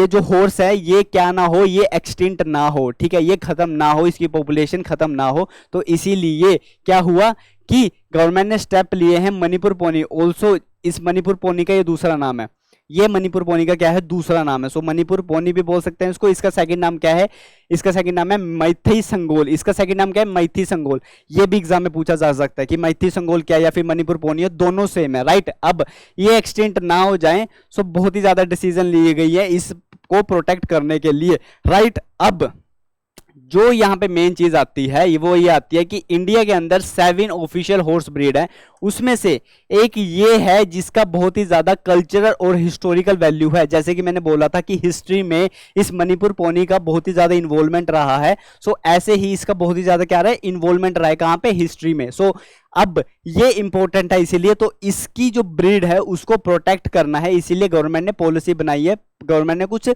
जो हॉर्स है ये क्या ना हो, ये एक्सटिंक्ट ना हो, ठीक है, ये खत्म ना हो, इसकी पॉपुलेशन खत्म ना हो। तो इसीलिए क्या हुआ कि गवर्नमेंट ने स्टेप लिए हैं मणिपुर पोनी। ऑल्सो इस मणिपुर पोनी का ये दूसरा नाम है, ये मणिपुर पोनी का क्या है, दूसरा नाम है। सो मणिपुर पोनी भी बोल सकते हैं इसको। इसका सेकंड नाम क्या है? इसका सेकंड नाम है मैथी संगोल। इसका सेकंड नाम क्या है? मैथी संगोल। ये भी एग्जाम में पूछा जा सकता है कि मैथी संगोल क्या है या फिर मणिपुर पोनी है, दोनों सेम है, राइट। अब ये एक्सटेंट ना हो जाए, सो बहुत ही ज्यादा डिसीजन ली गई है इसको प्रोटेक्ट करने के लिए, राइट। अब जो यहाँ पे मेन चीज आती है वो ये आती है कि इंडिया के अंदर 7 ऑफिशियल हॉर्स ब्रीड है, उसमें से एक ये है जिसका बहुत ही ज्यादा कल्चरल और हिस्टोरिकल वैल्यू है। जैसे कि मैंने बोला था कि हिस्ट्री में इस मणिपुर पोनी का बहुत ही ज्यादा इन्वॉल्वमेंट रहा है। सो ऐसे ही इसका बहुत ही ज्यादा क्या रहा है, इन्वॉल्वमेंट रहा है, कहां पे, हिस्ट्री में। सो अब ये इंपॉर्टेंट है, इसीलिए तो इसकी जो ब्रीड है उसको प्रोटेक्ट करना है, इसीलिए गवर्नमेंट ने पॉलिसी बनाई है। गवर्नमेंट ने कुछ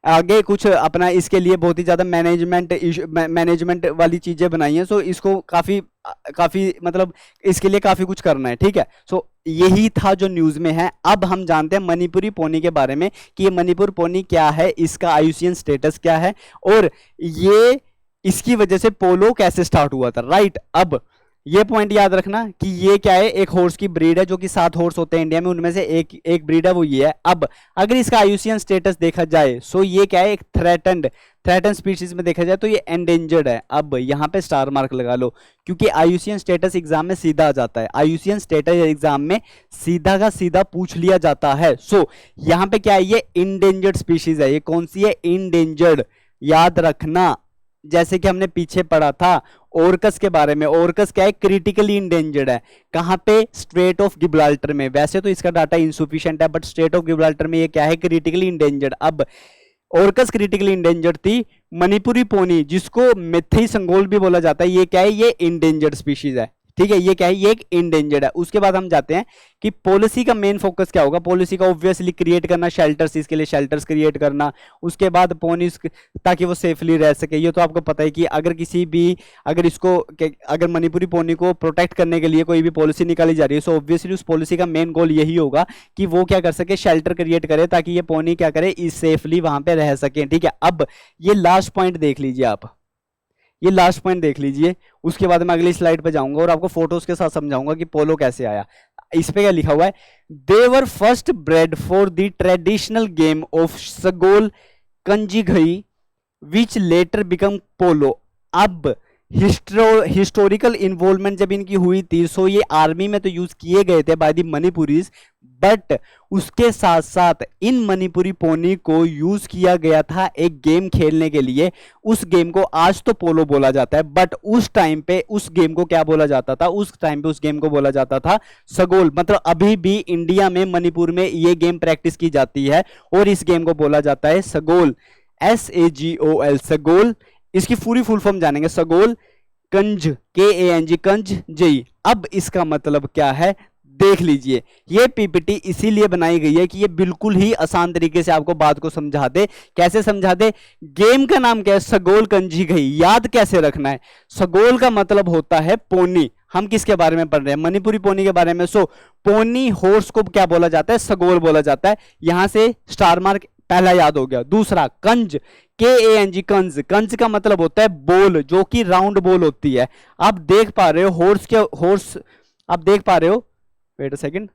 आगे कुछ अपना इसके लिए बहुत ही ज्यादा मैनेजमेंट वाली चीजें बनाई हैं। सो इसको काफी मतलब इसके लिए काफी कुछ करना है, ठीक है। सो यही था जो न्यूज में है। अब हम जानते हैं मणिपुरी पोनी के बारे में कि ये मणिपुर पोनी क्या है, इसका आईयूसीएन स्टेटस क्या है, और ये इसकी वजह से पोलो कैसे स्टार्ट हुआ था, राइट। अब ये पॉइंट याद रखना कि ये क्या है, एक हॉर्स की ब्रीड है, जो कि 7 हॉर्स होते हैं इंडिया में, उनमें से एक ब्रीड है वो ये है। अब अगर इसका आईयूसीएन स्टेटस देखा जाए, सो ये क्या है, एक थ्रेटन्ड स्पीशीज में देखा जाए तो ये एंडेंजर्ड है। अब यहाँ पे स्टार मार्क लगा लो, क्योंकि आईयूसीएन स्टेटस एग्जाम में सीधा आ जाता है, आईयूसीएन स्टेटस एग्जाम में सीधा का सीधा पूछ लिया जाता है। सो यहाँ पे क्या है, ये इंडेंजर्ड स्पीशीज है। ये कौन सी है? इंडेंजर्ड। याद रखना, जैसे कि हमने पीछे पढ़ा था ओर्कस के बारे में, ओर्कस क्या है, क्रिटिकली इंडेंजर्ड है। कहां पे? स्ट्रेट ऑफ गिब्राल्टर में। वैसे तो इसका डाटा इंसुफिशिएंट है, बट स्ट्रेट ऑफ गिब्राल्टर में ये क्या है, क्रिटिकली इंडेंजर्ड। अब ओर्कस क्रिटिकली इंडेंजर्ड थी। मणिपुरी पोनी, जिसको मेथी संगोल भी बोला जाता है, ये क्या है, ये इंडेंजर्ड स्पीशीज है, ठीक है। ये क्या है, ये एक इंडेंजर्ड है। उसके बाद हम जाते हैं कि पॉलिसी का मेन फोकस क्या होगा। पॉलिसी का ऑब्वियसली क्रिएट करना शेल्टर्स, इसके लिए शेल्टर्स क्रिएट करना। उसके बाद पोनीज ताकि वो सेफली रह सके। ये तो आपको पता है कि अगर मणिपुरी पोनी को प्रोटेक्ट करने के लिए कोई भी पॉलिसी निकाली जा रही है, सो ऑब्वियसली उस पॉलिसी का मेन गोल यही होगा कि वो क्या कर सके, शेल्टर क्रिएट करे, ताकि ये पोनी क्या करे, इस सेफली वहां पे रह सके, ठीक है। अब ये लास्ट पॉइंट देख लीजिए आप, ये लास्ट पॉइंट देख लीजिए। उसके बाद मैं अगली स्लाइड पे जाऊंगा और आपको फोटोज के साथ समझाऊंगा कि पोलो कैसे आया। इस पे क्या लिखा हुआ है, they were first bred for the traditional game of Sagol Kangjei which later became polo. अब हिस्टोरिकल इन्वॉल्वमेंट जब इनकी हुई थी, सो ये आर्मी में तो यूज किए गए थे बाय द मणिपुरीज, बट उसके साथ साथ इन मणिपुरी पोनी को यूज किया गया था एक गेम खेलने के लिए। उस गेम को आज तो पोलो बोला जाता है, बट उस टाइम पे उस गेम को क्या बोला जाता था, उस टाइम पे उस गेम को बोला जाता था सगोल। मतलब अभी भी इंडिया में मणिपुर में ये गेम प्रैक्टिस की जाती है और इस गेम को बोला जाता है सगोल, SAGOL, सगोल। इसकी पूरी फुल फॉर्म जानेंगे। सगोल कंज, KANG, कंज जेई। अब इसका मतलब क्या है देख लीजिए। ये पीपीटी इसीलिए बनाई गई है कि ये बिल्कुल ही आसान तरीके से आपको बात को समझा दे। कैसे समझा दे? गेम का नाम क्या है? सगोल कंजी गई। याद कैसे रखना है? सगोल का मतलब होता है पोनी। हम किसके बारे में पढ़ रहे हैं? मणिपुरी पोनी के बारे में। सो पोनी हॉर्स को क्या बोला जाता है? सगोल बोला जाता है। यहां से स्टार मार्क पहला याद हो गया। दूसरा कंज, KANG, कंज। कंज का मतलब होता है बॉल, जो कि राउंड बॉल होती है। आप देख पा रहे हो हॉर्स आप देख पा रहे हो, वेट अ सेकंड,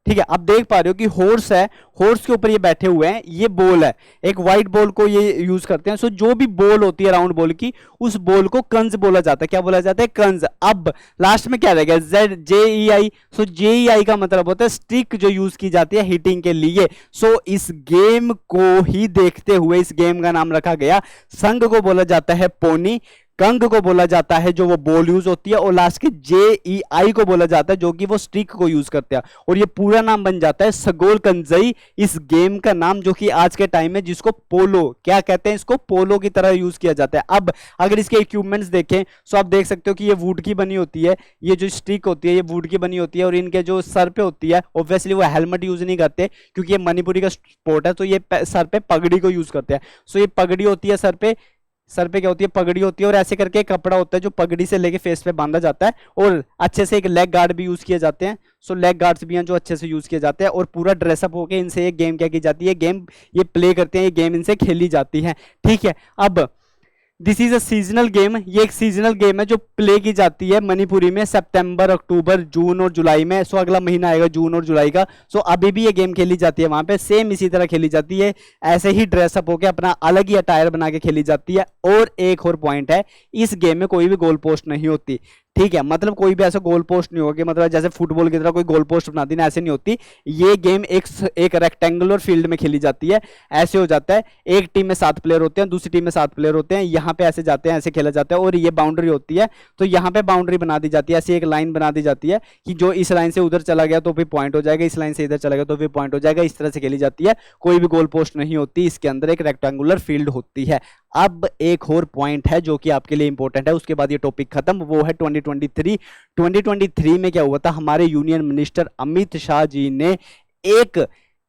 ठीक है, आप देख पा रहे हो कि हॉर्स है, हॉर्स के ऊपर ये बैठे हुए हैं, ये बॉल है, एक व्हाइट बॉल को ये यूज करते हैं। सो जो भी बॉल होती है राउंड बॉल की, उस बॉल को कंज बोला जाता है। क्या बोला जाता है? कंज। अब लास्ट में क्या रहेगा? JEI। सो JEI का मतलब होता है स्टिक, जो यूज की जाती है हिटिंग के लिए। सो इस गेम को ही देखते हुए इस गेम का नाम रखा गया। संघ को बोला जाता है पोनी, कंग को बोला जाता है जो वो बॉल यूज होती है, और लास्ट के JEI को बोला जाता है जो कि वो स्टिक को यूज करते हैं। और ये पूरा नाम बन जाता है सगोल कंजई, इस गेम का नाम, जो कि आज के टाइम में जिसको पोलो, क्या कहते हैं इसको? पोलो की तरह यूज किया जाता है। अब अगर इसके इक्विपमेंट्स देखें तो आप देख सकते हो कि ये वुड की बनी होती है, ये जो स्टिक होती है ये वुड की बनी होती है, और इनके जो सर पे होती है, ऑब्वियसली वो हेलमेट यूज नहीं करते क्योंकि ये मणिपुरी का स्पोर्ट है, तो ये सर पे पगड़ी को यूज करते हैं। सो ये पगड़ी होती है सर पे, सर पे क्या होती है? पगड़ी होती है, और ऐसे करके एक कपड़ा होता है जो पगड़ी से लेके फेस पे बांधा जाता है, और अच्छे से एक लेग गार्ड भी यूज किए जाते हैं। सो लेग गार्ड्स भी हैं जो अच्छे से यूज किए जाते हैं, और पूरा ड्रेसअप होके इनसे ये गेम क्या की जाती है? गेम ये प्ले करते हैं, ये गेम इनसे खेली जाती है। ठीक है, अब this is a seasonal game. ये एक सीजनल गेम है जो प्ले की जाती है मणिपुरी में सितंबर, अक्टूबर, जून और जुलाई में। सो अगला महीना आएगा जून और जुलाई का। सो अभी भी ये गेम खेली जाती है वहां पे, सेम इसी तरह खेली जाती है, ऐसे ही ड्रेसअप होके अपना अलग ही अटायर बना के खेली जाती है। और एक और पॉइंट है, इस गेम में कोई भी गोल पोस्ट नहीं होती। ठीक है, मतलब कोई भी ऐसा गोल पोस्ट नहीं होगी, मतलब जैसे फुटबॉल की तरह कोई गोल पोस्ट बना दी ना, ऐसे नहीं होती। ये गेम एक रेक्टेंगुलर फील्ड में खेली जाती है। ऐसे हो जाता है, एक टीम में 7 प्लेयर होते हैं, दूसरी टीम में 7 प्लेयर होते हैं, यहाँ पे ऐसे जाते हैं, ऐसे खेला जाता है, और ये बाउंड्री होती है। तो यहाँ पे बाउंड्री बना दी जाती है, ऐसी एक लाइन बना दी जाती है कि जो इस लाइन से उधर चला गया तो फिर पॉइंट हो जाएगा, इस लाइन से इधर चला गया तो फिर पॉइंट हो जाएगा। इस तरह से खेली जाती है, कोई भी गोल पोस्ट नहीं होती, इसके अंदर एक रेक्टेंगुलर फील्ड होती है। अब एक और पॉइंट है जो कि आपके लिए इंपॉर्टेंट है, उसके बाद ये टॉपिक खत्म, वो है 2023 में क्या हुआ था? हमारे यूनियन मिनिस्टर अमित शाह जी ने एक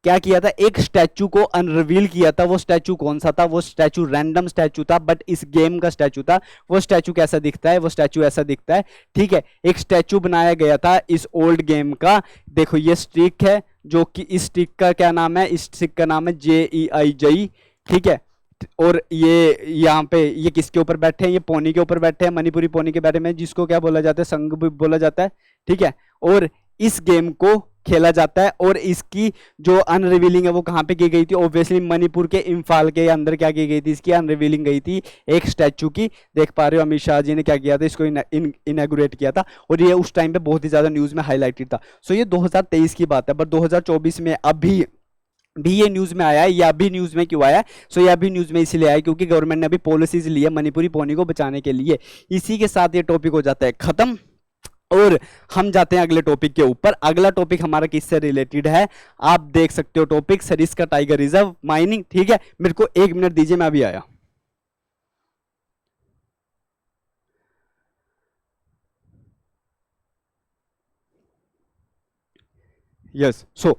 क्या किया था? एक स्टैचू को अनरिवील किया था। वो स्टैचू कौन सा था? वो स्टैचू रैंडम स्टैचू था, बट इस गेम का स्टैचू था। वो स्टैचू कैसा दिखता है? वो स्टैचू ऐसा दिखता है। ठीक है, एक स्टैचू बनाया गया था इस ओल्ड गेम का। देखो ये स्टिक है, जो कि इस स्टिक का क्या नाम है? इस स्टिक का नाम है JEI, जई। ठीक है, और ये यहाँ पे ये किसके ऊपर बैठे हैं? ये पोनी के ऊपर बैठे हैं, मणिपुरी पोनी के बारे में, जिसको क्या बोला जाता है? संघ भी बोला जाता है। ठीक है, और इस गेम को खेला जाता है, और इसकी जो अनरिवीलिंग है वो कहाँ पे की गई थी? ऑब्वियसली मणिपुर के इम्फाल के अंदर क्या की गई थी? इसकी अनरिवीलिंग गई थी एक स्टैचू की। देख पा रहे हो अमित शाह जी ने क्या किया था? इसको इनॉग्रेट किया था, और ये उस टाइम पे बहुत ही ज्यादा न्यूज में हाईलाइटेड था। सो ये 2023 की बात है, बट 2024 में अभी भी ये न्यूज में आया है। ये अभी न्यूज में क्यों आया? सो ये अभी न्यूज में इसलिए आया क्योंकि गवर्नमेंट ने अभी पॉलिसीज ली है मणिपुरी पोनी को बचाने के लिए। इसी के साथ ये टॉपिक हो जाता है खत्म, और हम जाते हैं अगले टॉपिक के ऊपर। अगला टॉपिक हमारा किससे रिलेटेड है? आप देख सकते हो topic Sariska tiger reserve mining. ठीक है, मेरे को 1 मिनट दीजिए, मैं अभी आया। यस, सो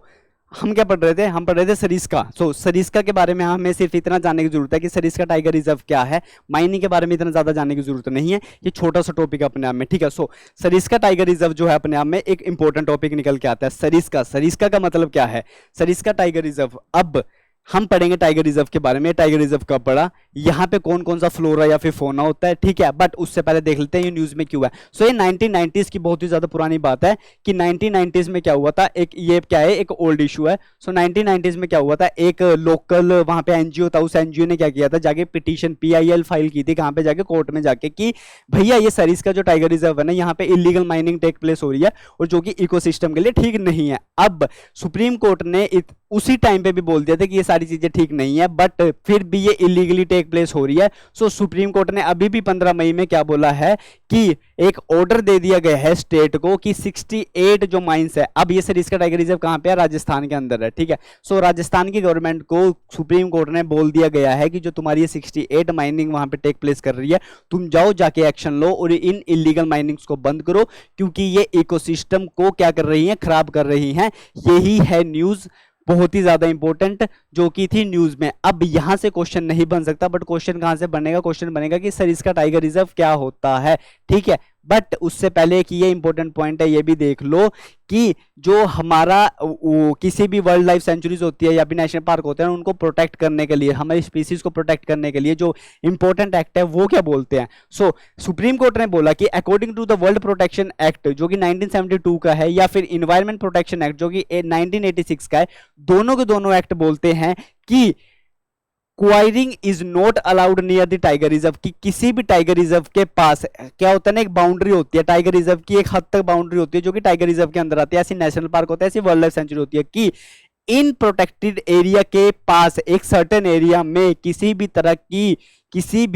हम क्या पढ़ रहे थे? हम पढ़ रहे थे सरिस्का। सो सरिस्का के बारे में हमें सिर्फ इतना जानने की जरूरत है कि सरिस्का टाइगर रिजर्व क्या है। माइनिंग के बारे में इतना ज्यादा जानने की जरूरत नहीं है, ये छोटा सा टॉपिक अपने आप में। ठीक है, सो सरिस्का टाइगर रिजर्व जो है अपने आप में एक इंपॉर्टेंट टॉपिक निकल के आता है। सरिस्का, सरिस्का का मतलब क्या है? सरिस्का टाइगर रिजर्व, अब हम पढ़ेंगे टाइगर रिजर्व के बारे में। टाइगर रिजर्व कब पढ़ा, यहाँ पे कौन कौन सा फ्लोरा या फिर फोना होता है। ठीक है, बट उससे पहले देख लेते हैं ये न्यूज में क्यों है। सो ये 1990s की बहुत ही ज्यादा पुरानी बात है कि 1990s में क्या हुआ था? एक ये क्या है, एक ओल्ड इशू है। सो 1990s में क्या हुआ था? एक लोकल वहां पे एनजीओ था, उस एनजीओ ने क्या किया था? जाके पिटीशन PIL फाइल की थी, कहां पे जाके? कोर्ट में जाके, कि भैया ये सरिस्का जो टाइगर रिजर्व है ना, यहाँ पे इलीगल माइनिंग टेक प्लेस हो रही है, और जो कि इकोसिस्टम के लिए ठीक नहीं है। अब सुप्रीम कोर्ट ने उसी टाइम पे भी बोल दिया था कि ये सारी चीजें ठीक नहीं है, बट फिर भी ये इलीगली टेक प्लेस हो रही है। सो सुप्रीम कोर्ट ने अभी भी 15 मई में क्या बोला है कि एक ऑर्डर दे दिया गया है स्टेट को कि 68 जो माइंस है, अब ये सरिस्का टाइगर रिजर्व कहां पे है, राजस्थान के अंदर है, ठीक है। सो राजस्थान की गवर्नमेंट को सुप्रीम कोर्ट ने बोल दिया गया है कि जो तुम्हारी ये 68 माइनिंग वहां पे टेक प्लेस कर रही है, तुम जाओ जाके एक्शन लो और इन इलीगल माइनिंग्स को बंद करो, क्योंकि ये इकोसिस्टम को क्या कर रही है, खराब कर रही हैं। यही है न्यूज, बहुत ही ज्यादा इंपॉर्टेंट, जो कि थी न्यूज में। अब यहां से क्वेश्चन नहीं बन सकता, बट क्वेश्चन कहां से बनेगा, क्वेश्चन बनेगा कि सरिस्का टाइगर रिजर्व क्या होता है, ठीक है। बट उससे पहले कि ये इंपॉर्टेंट पॉइंट है, ये भी देख लो कि जो हमारा किसी भी वर्ल्ड लाइफ सेंचुरीज होती है या भी नेशनल पार्क होते हैं, उनको प्रोटेक्ट करने के लिए, हमारी स्पीसीज को प्रोटेक्ट करने के लिए जो इंपॉर्टेंट एक्ट है वो क्या बोलते हैं। सो सुप्रीम कोर्ट ने बोला कि according to the world protection act जो कि 1972 का है, या फिर इन्वायरमेंट प्रोटेक्शन एक्ट जो कि 1986 का है, दोनों के दोनों एक्ट बोलते हैं कि enquiring is not allowed near the tiger reserve, कि किसी भी टाइगर रिजर्व के पास क्या होता है ना, एक बाउंड्री होती है टाइगर रिजर्व की, एक हद तक बाउंड्री होती है जो कि टाइगर रिजर्व के अंदर आती है। ऐसी नेशनल पार्क होता है, ऐसी वर्ल्ड लाइफ सेंचुरी होती है कि इन प्रोटेक्टेड एरिया के पास एक सर्टेन एरिया में किसी भी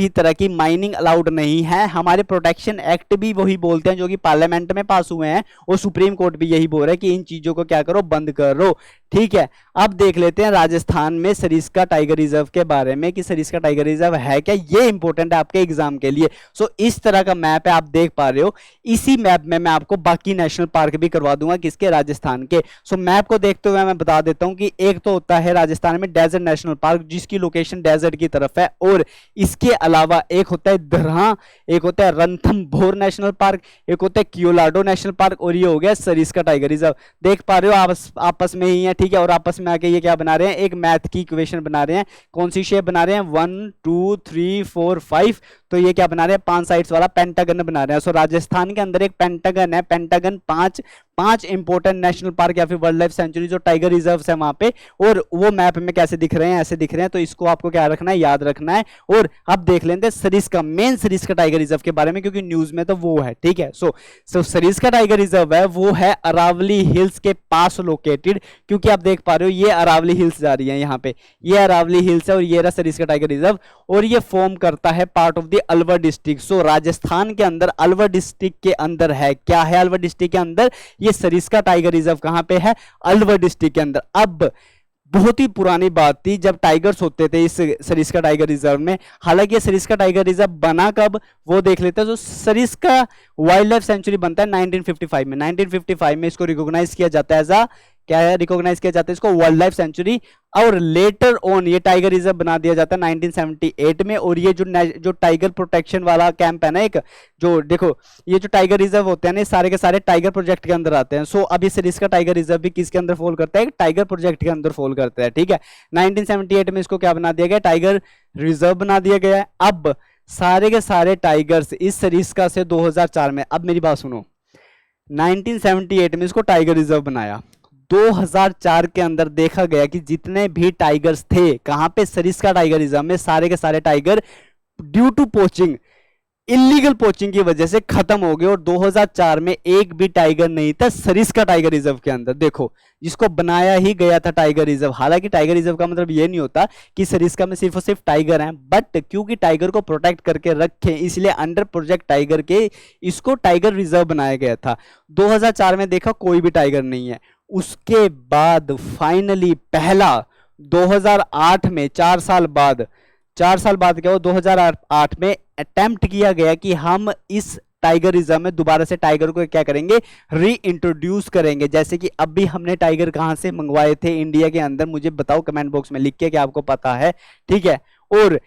तरह की माइनिंग अलाउड नहीं है। हमारे प्रोटेक्शन एक्ट भी वही बोलते हैं जो कि पार्लियामेंट में पास हुए हैं, और सुप्रीम कोर्ट भी यही बोल रहा है कि इन चीजों को क्या करो, बंद करो, ठीक है। अब देख लेते हैं राजस्थान में सरिस्का टाइगर रिजर्व के बारे में कि सरिस्का टाइगर रिजर्व है क्या, ये इंपॉर्टेंट है आपके एग्जाम के लिए। सो इस तरह का मैप है, आप देख पा रहे हो। इसी मैप में मैं आपको बाकी नेशनल पार्क भी करवा दूंगा, किसके, राजस्थान के। सो मैप को देखते हुए मैं बता देता हूं कि एक तो होता है राजस्थान में डेजर्ट नेशनल पार्क, जिसकी लोकेशन डेजर्ट की तरफ है, और इसके अलावा एक होता है दरहा, एक होता है रणथंभौर नेशनल पार्क, एक होता है कियोलाडो नेशनल पार्क, और ये हो गया सरिस्का टाइगर रिजर्व। देख पा रहे हो आपस में ही है, ठीक है। और आपस में आके ये क्या बना रहे हैं, एक मैथ की इक्वेशन बना रहे हैं। कौन सी शेप बना रहे हैं, 1 2 3 4 5, तो ये क्या बना रहे हैं, 5 साइड्स वाला पेंटागन बना रहे हैं। सो राजस्थान के अंदर एक पेंटागन है, पेंटागन 5 इंपोर्टेंट नेशनल पार्क या फिर वर्ल्ड लाइफ सेंचुरी जो टाइगर रिजर्व है वहां पे, और वो मैप में कैसे दिख रहे हैं, ऐसे दिख रहे हैं। तो इसको आपको क्या रखना है, याद रखना है। और अब देख लेते हैं Sariska, main Sariska tiger reserve के बारे में, क्योंकि न्यूज में तो वो है, ठीक है। सो सरिस्का टाइगर रिजर्व है, वो है अरावली हिल्स के पास लोकेटेड, क्योंकि आप देख पा रहे हो ये अरावली हिल्स जा रही है यहाँ पे, ये अरावली हिल्स है और ये रहा सरिस्का टाइगर रिजर्व, और ये फॉर्म करता है part of the Alwar district. So Rajasthan के अंदर अलवर डिस्ट्रिक्ट के अंदर है, क्या है अलवर डिस्ट्रिक्ट के अंदर, ये सरिस्का टाइगर रिजर्व कहां पे है, अलवर डिस्ट्रिक्ट के अंदर। अब बहुत ही पुरानी बात थी जब टाइगर्स होते थे इस सरिस्का टाइगर रिजर्व में। हालांकि ये सरिस्का टाइगर रिजर्व बना कब, वो देख लेते हैं। तो सरिस्का वाइल्ड लाइफ सेंचुरी बनता है 1955 में। 1955 में इसको रिकॉग्नाइज किया जाता है एज अ, क्या है, रिकॉग्नाइज किया जाता है इसको वर्ल्ड लाइफ सेंचुरी, और लेटर ऑन ये टाइगर रिजर्व बना दिया जाता है 1978 में। और ये जो टाइगर प्रोटेक्शन वाला कैंप है ना, एक जो देखो ये जो टाइगर रिजर्व होते हैं ना, सारे के सारे टाइगर प्रोजेक्ट के अंदर आते हैं। सो अब ये सरिस्का टाइगर रिजर्व भी किसके अंदर फॉल करता है, टाइगर प्रोजेक्ट के अंदर फॉल करता है, ठीक है। 1978 में इसको क्या बना दिया गया, टाइगर रिजर्व बना दिया गया है। अब सारे के सारे टाइगर्स इस सरिस्का से 2004 में, अब मेरी बात सुनो, 1978 में इसको टाइगर रिजर्व बनाया, 2004 के अंदर देखा गया कि जितने भी टाइगर्स थे कहां पे, सरिस्का टाइगर रिजर्व में, सारे के सारे tiger due to poaching, illegal poaching की वजह से खत्म हो गए। और 2004 में एक भी टाइगर नहीं था सरिस्का टाइगर रिजर्व के अंदर, देखो जिसको बनाया ही गया था टाइगर रिजर्व। हालांकि टाइगर रिजर्व का मतलब ये नहीं होता कि सरिस्का में सिर्फ और सिर्फ टाइगर हैं, बट क्योंकि टाइगर को प्रोटेक्ट करके रखे, इसलिए अंडर प्रोजेक्ट टाइगर के इसको टाइगर रिजर्व बनाया गया था। 2004 में देखा कोई भी टाइगर नहीं है। उसके बाद फाइनली पहला 2008 में, 4 साल बाद क्या हुआ, 2008 में अटेम्प्ट किया गया कि हम इस टाइगर रिजर्व में दोबारा से टाइगर को क्या करेंगे, री इंट्रोड्यूस करेंगे। जैसे कि अभी हमने टाइगर कहां से मंगवाए थे इंडिया के अंदर, मुझे बताओ कमेंट बॉक्स में लिख के कि आपको पता है, ठीक है। और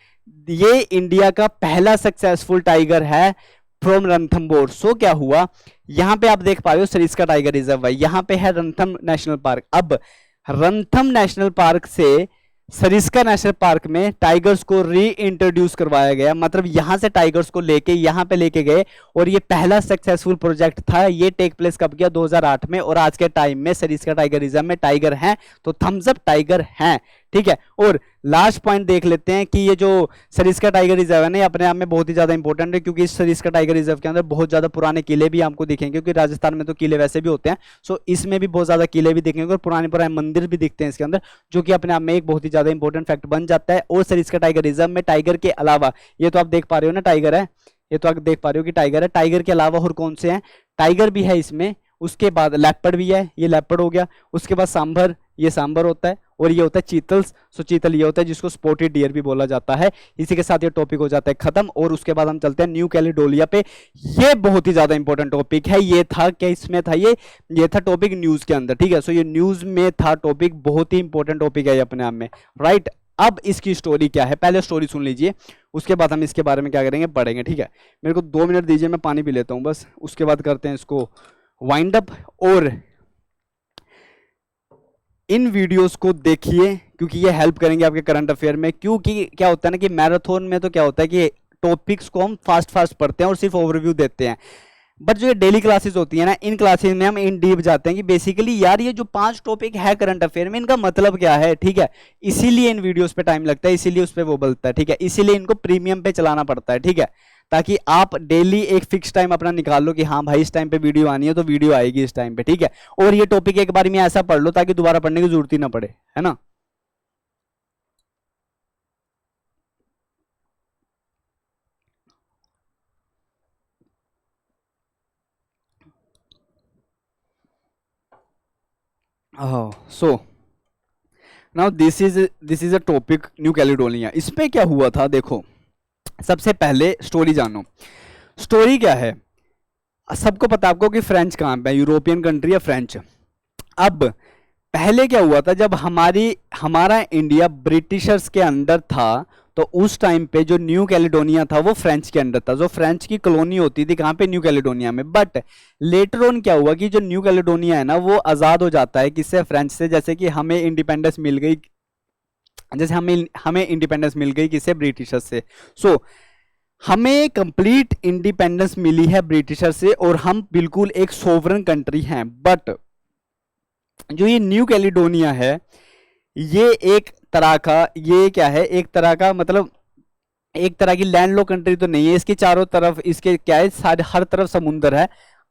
ये इंडिया का पहला सक्सेसफुल टाइगर है फ्रॉम रणथंभौर। सो क्या हुआ, यहां पे आप देख पा रहे हो सरिस्का टाइगर रिजर्व है, यहां पे है रणथंभ नेशनल पार्क। अब रणथंभ नेशनल पार्क से सरिस्का नेशनल पार्क में टाइगर्स को री इंट्रोड्यूस करवाया गया, मतलब यहां से टाइगर्स को लेके यहां पे लेके गए, और ये पहला सक्सेसफुल प्रोजेक्ट था। ये टेक प्लेस कब किया, 2008 में। और आज के टाइम में सरिस्का टाइगर रिजर्व में टाइगर हैं तो थम्स अप टाइगर हैं, ठीक है। और लास्ट पॉइंट देख लेते हैं कि ये जो सरिस्का टाइगर रिजर्व है ना, ये अपने आप में बहुत ही ज्यादा इंपॉर्टेंट है, क्योंकि इस सरिस्का टाइगर रिजर्व के अंदर बहुत ज्यादा पुराने किले भी हमको दिखेंगे, क्योंकि राजस्थान में तो किले वैसे भी होते हैं, सो इसमें भी बहुत ज्यादा किले भी दिखेंगे और पुराने पुराने मंदिर भी दिखते हैं इसके अंदर, जो कि अपने आप में एक बहुत ही ज्यादा इंपॉर्टेंट फैक्ट बन जाता है। और सरिस्का टाइगर रिजर्व में टाइगर के अलावा, ये तो आप देख पा रहे हो ना टाइगर है, ये तो आप देख पा रहे हो कि टाइगर है, टाइगर के अलावा और कौन से हैं, टाइगर भी है इसमें, उसके बाद लेपर्ड भी है, ये लेपर्ड हो गया, उसके बाद सांभर, ये सांभर होता है, और ये होता है चीतल्स, सो चीतल ये होता है जिसको स्पॉटेड डियर भी बोला जाता है। इसी के साथ ये टॉपिक हो जाता है खत्म, और उसके बाद हम चलते हैं न्यू कैलिडोनिया पे। ये बहुत ही ज्यादा इंपॉर्टेंट टॉपिक है, ये था क्या इसमें था, ये था टॉपिक न्यूज के अंदर, ठीक है। सो ये न्यूज में था टॉपिक, बहुत ही इंपॉर्टेंट टॉपिक है ये अपने आप में, राइट। अब इसकी स्टोरी क्या है, पहले स्टोरी सुन लीजिए, उसके बाद हम इसके बारे में क्या करेंगे, पढ़ेंगे, ठीक है। मेरे को 2 मिनट दीजिए, मैं पानी पी लेता हूँ बस, उसके बाद करते हैं इसको वाइंड अप। और इन वीडियोस को देखिए, क्योंकि ये हेल्प करेंगे आपके करंट अफेयर में, क्योंकि क्या होता है ना कि मैराथन में तो क्या होता है कि टॉपिक्स को हम फास्ट फास्ट पढ़ते हैं और सिर्फ ओवरव्यू देते हैं, बट जो ये डेली क्लासेस होती है ना, इन क्लासेस में हम इन डीप जाते हैं कि बेसिकली यार ये जो 5 टॉपिक है करंट अफेयर में, इनका मतलब क्या है, ठीक है। इसीलिए इन वीडियोस पे टाइम लगता है, इसीलिए उस पर वो बोलता है, ठीक है, इसीलिए इनको प्रीमियम पे चलाना पड़ता है, ठीक है, ताकि आप डेली एक फिक्स टाइम अपना निकाल लो कि हाँ भाई इस टाइम पे वीडियो आनी है तो वीडियो आएगी इस टाइम पे, ठीक है। और ये टॉपिक एक बार में ऐसा पढ़ लो ताकि दोबारा पढ़ने की जरूरत ही ना पड़े, है ना। So now this is a topic new Caledonia. इस पे क्या हुआ था देखो, सबसे पहले स्टोरी जानो। स्टोरी क्या है, सबको पता आपको कि फ्रेंच कहाँ पे है, यूरोपियन कंट्री है फ्रेंच। अब पहले क्या हुआ था, जब हमारा इंडिया ब्रिटिशर्स के अंडर था, तो उस टाइम पे जो न्यू कैलिडोनिया था वो फ्रेंच के अंडर था, जो फ्रेंच की कॉलोनी होती थी कहाँ पे, न्यू कैलिडोनिया में। बट लेटर ऑन क्या हुआ कि जो न्यू कैलिडोनिया है ना, वो आज़ाद हो जाता है किससे, फ्रेंच से। जैसे कि हमें इंडिपेंडेंस मिल गई, जैसे हमें इंडिपेंडेंस मिल गई किससे, ब्रिटिशर्स से। सो हमें कंप्लीट इंडिपेंडेंस मिली है ब्रिटिशर से, और हम बिल्कुल एक सोवरन कंट्री हैं। बट जो ये न्यू कैलिडोनिया है, ये एक तरह का, ये क्या है, एक तरह का मतलब एक तरह की लैंडलॉक कंट्री तो नहीं है, इसके चारों तरफ इसके क्या है, सारे हर तरफ समुंदर है।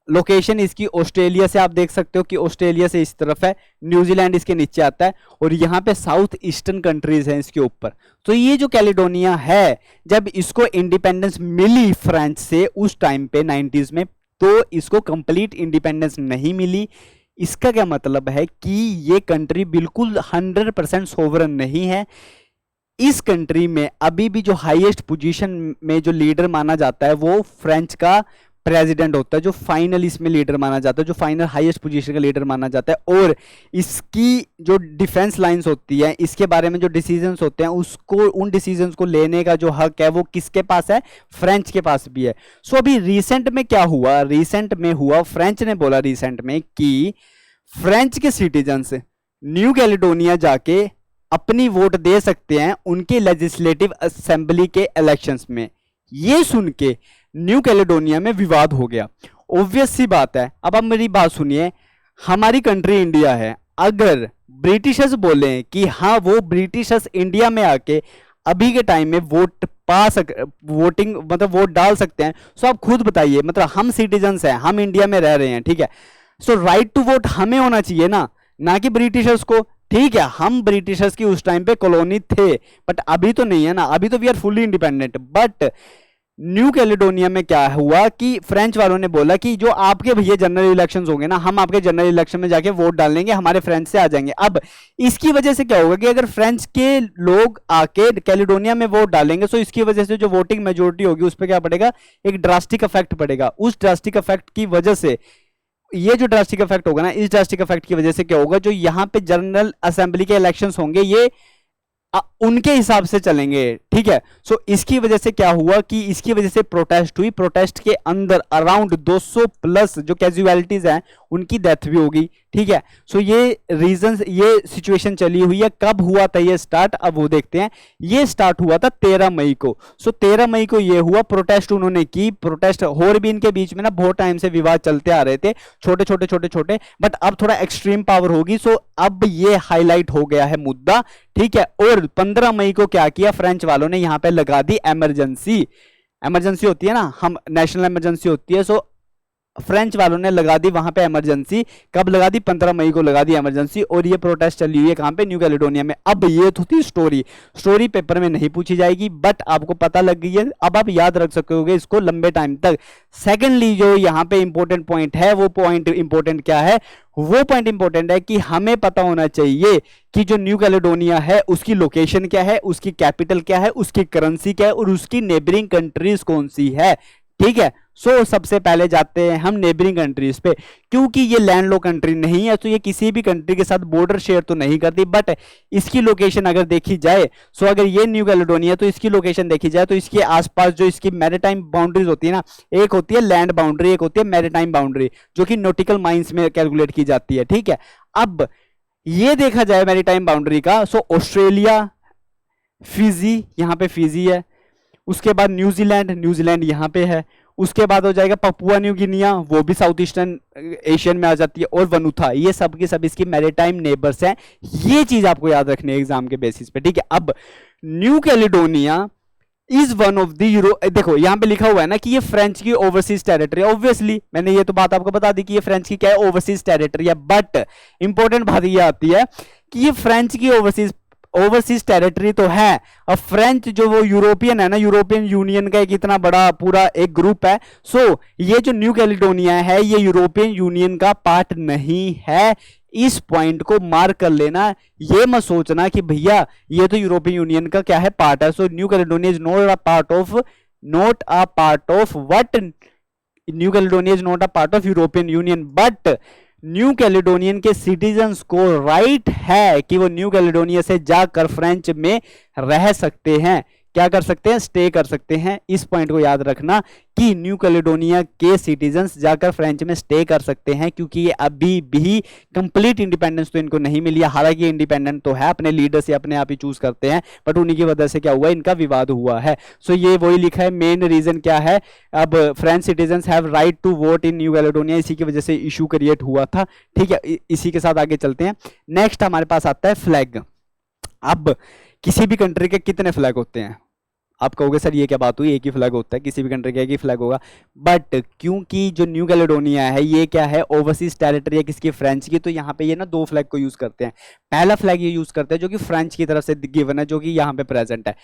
लोकेशन इसकी ऑस्ट्रेलिया से आप देख सकते हो कि ऑस्ट्रेलिया से इस तरफ है, न्यूजीलैंड इसके नीचे आता है, और यहाँ पे साउथ ईस्टर्न कंट्रीज हैं इसके ऊपर। तो ये जो कैलिडोनिया है, जब इसको इंडिपेंडेंस मिली फ्रांस से उस टाइम पे 90s में, तो इसको कंप्लीट इंडिपेंडेंस नहीं मिली। इसका क्या मतलब है कि ये कंट्री बिल्कुल 100% सोवरन नहीं है। इस कंट्री में अभी भी जो हाईएस्ट पोजीशन में जो लीडर माना जाता है वो फ्रेंच का प्रेसिडेंट होता है, जो फाइनल इसमें लीडर माना जाता है, जो फाइनल हाईएस्ट पोजीशन का लीडर माना जाता है। और इसकी जो डिफेंस लाइंस होती है, इसके बारे में जो डिसीजंस होते हैं, उसको उन डिसीजंस को लेने का जो हक है वो किसके पास है, फ्रेंच के पास भी है। सो अभी रिसेंट में क्या हुआ, रिसेंट में हुआ, फ्रेंच ने बोला रिसेंट में कि फ्रेंच के सिटीजन्स न्यू कैलिडोनिया जाके अपनी वोट दे सकते हैं उनके लेजिस्लेटिव असेंबली के इलेक्शंस में। ये सुन के न्यू कैलिडोनिया में विवाद हो गया। ऑब्वियस सी बात है, अब आप मेरी बात सुनिए, हमारी कंट्री इंडिया है, अगर ब्रिटिशर्स बोले कि हाँ वो ब्रिटिशर्स इंडिया में आके अभी के टाइम में वोटिंग मतलब वोट डाल सकते हैं, सो आप खुद बताइए, मतलब हम सिटीजन्स हैं, हम इंडिया में रह रहे हैं, ठीक है, सो राइट टू वोट हमें होना चाहिए ना कि ब्रिटिशर्स को। ठीक है, हम ब्रिटिशर्स की उस टाइम पे कॉलोनी थे, बट अभी तो नहीं है ना, अभी तो we are fully independent. But New Caledonia में क्या हुआ कि फ्रेंच वालों ने बोला कि जो आपके भैया जनरल इलेक्शंस होंगे ना, हम आपके जनरल इलेक्शन में जाके वोट डालेंगे, हमारे फ्रेंच से आ जाएंगे। अब इसकी वजह से क्या होगा कि अगर फ्रेंच के लोग आके कैलिडोनिया में वोट डालेंगे, तो इसकी वजह से जो वोटिंग मेजोरिटी होगी उस पर क्या पड़ेगा, एक ड्रास्टिक इफेक्ट पड़ेगा। उस ड्रास्टिक इफेक्ट की वजह से, ये जो ड्रास्टिक इफेक्ट होगा ना, इस ड्रास्टिक इफेक्ट की वजह से क्या होगा, जो यहाँ पे जनरल असेंबली के इलेक्शंस होंगे ये उनके हिसाब से चलेंगे, ठीक है। सो इसकी वजह से क्या हुआ कि इसकी वजह से प्रोटेस्ट हुई, प्रोटेस्ट के अंदर अराउंड 200 प्लस जो कैजुअलिटीज हैं उनकी डेथ भी होगी। ठीक है। सो ये रीजंस, ये सिचुएशन चली हुई है। कब हुआ था ये स्टार्ट, अब वो देखते हैं। ये स्टार्ट हुआ था 13 मई को। सो 13 मई को ये हुआ, प्रोटेस्ट उन्होंने की। प्रोटेस्ट और भी इनके बीच में ना बहुत टाइम से विवाद चलते आ रहे थे, छोटे छोटे छोटे छोटे, बट अब थोड़ा एक्सट्रीम पावर होगी। सो अब ये हाईलाइट हो गया है मुद्दा। ठीक है। और 15 मई को क्या किया, फ्रेंच वालों ने यहां पे लगा दी इमरजेंसी। इमरजेंसी होती है ना, हम नेशनल इमरजेंसी होती है। सो फ्रेंच वालों ने लगा दी वहां पे इमरजेंसी। कब लगा दी, 15 मई को लगा दी इमरजेंसी। और ये प्रोटेस्ट चली हुई है कहां पे, न्यू कैलेडोनिया में। अब ये तो थी स्टोरी, स्टोरी पेपर में नहीं पूछी जाएगी, बट आपको पता लग गई है, अब आप याद रख सकोगे इसको लंबे टाइम तक। सेकेंडली जो यहां पे इंपॉर्टेंट पॉइंट है, वो पॉइंट इंपॉर्टेंट क्या है, वो पॉइंट इंपॉर्टेंट है कि हमें पता होना चाहिए कि जो न्यू कैलेडोनिया है उसकी लोकेशन क्या है, उसकी कैपिटल क्या है, उसकी करेंसी क्या है, और उसकी नेबरिंग कंट्रीज कौन सी है। ठीक है। सो सबसे पहले जाते हैं हम नेबरिंग कंट्रीज पे। क्योंकि ये लैंडलॉक कंट्री नहीं है, तो ये किसी भी कंट्री के साथ बॉर्डर शेयर तो नहीं करती, बट इसकी लोकेशन अगर देखी जाए, सो अगर ये न्यू कैलेडोनिया, तो इसकी लोकेशन देखी जाए तो इसके आसपास जो इसकी मैरीटाइम बाउंड्रीज होती है ना, एक होती है लैंड बाउंड्री, एक होती है मैरीटाइम बाउंड्री, जो कि नॉटिकल माइल्स में कैलकुलेट की जाती है। ठीक है। अब ये देखा जाए मैरीटाइम बाउंड्री का, सो ऑस्ट्रेलिया, फिजी, यहां पे फिजी है। उसके बाद न्यूजीलैंड, न्यूजीलैंड यहां पे है। उसके बाद हो जाएगा पपुआ न्यू गिनिया, वो भी साउथ ईस्टर्न एशियन में आ जाती है। और वनुथा, ये सब की सब इसकी मैरीटाइम नेबर्स हैं। ये चीज आपको याद रखनी है एग्जाम के बेसिस पे। ठीक है। अब new Caledonia is one of the euro, देखो यहां पे लिखा हुआ है ना कि ये फ्रेंच की ओवरसीज टेरिटरी। ऑब्वियसली मैंने ये तो बात आपको बता दी कि ये फ्रेंच की क्या है, ओवरसीज टेरिटरी है। बट इंपॉर्टेंट बात ये आती है कि ये फ्रेंच की ओवरसीज टेरिटरी तो है, और फ्रेंच जो वो यूरोपियन है ना, यूरोपियन यूनियन का एक इतना बड़ा पूरा एक ग्रुप है। सो ये जो न्यू कैलेडोनिया है, ये यूरोपियन यूनियन का पार्ट नहीं है। इस पॉइंट को मार्क कर लेना। ये मत सोचना कि भैया ये तो यूरोपियन यूनियन का क्या है, पार्ट है। So new Caledonia is not a part of what, new Caledonia is not a part of European union, but new Caledonian के सिटीजन्स को राइट है कि वो न्यू कैलेडोनिया से जाकर फ्रेंच में रह सकते हैं। क्या कर सकते हैं, स्टे कर सकते हैं। इस पॉइंट को याद रखना कि न्यू कैलेडोनिया के सिटीजन्स जाकर फ्रेंच में स्टे कर सकते हैं, क्योंकि ये अभी भी कंप्लीट इंडिपेंडेंस तो इनको नहीं मिली है। हालांकि इंडिपेंडेंट तो है, अपने लीडर से अपने आप ही चूज करते हैं, बट उन्हीं की वजह से क्या हुआ, इनका विवाद हुआ है। सो ये वही लिखा है, मेन रीजन क्या है, अब French citizens have right to vote in New Caledonia, इसी की वजह से इशू क्रिएट हुआ था। ठीक है। इसी के साथ आगे चलते हैं। नेक्स्ट हमारे पास आता है फ्लैग। अब किसी भी कंट्री के कितने फ्लैग होते हैं, आप कहोगे सर ये क्या बात हुई, एक ही फ्लैग होता है, किसी भी कंट्री का एक ही फ्लैग होगा। बट क्योंकि जो न्यू कैलेडोनिया है ये क्या है, ओवरसीज टेरिटरी है किसकी, फ्रेंच की, तो यहाँ पे ये ना दो फ्लैग को यूज करते हैं। पहला फ्लैग ये यूज करते हैं जो कि फ्रेंच की तरफ से गिवन है, जो कि यहाँ पे प्रेजेंट है।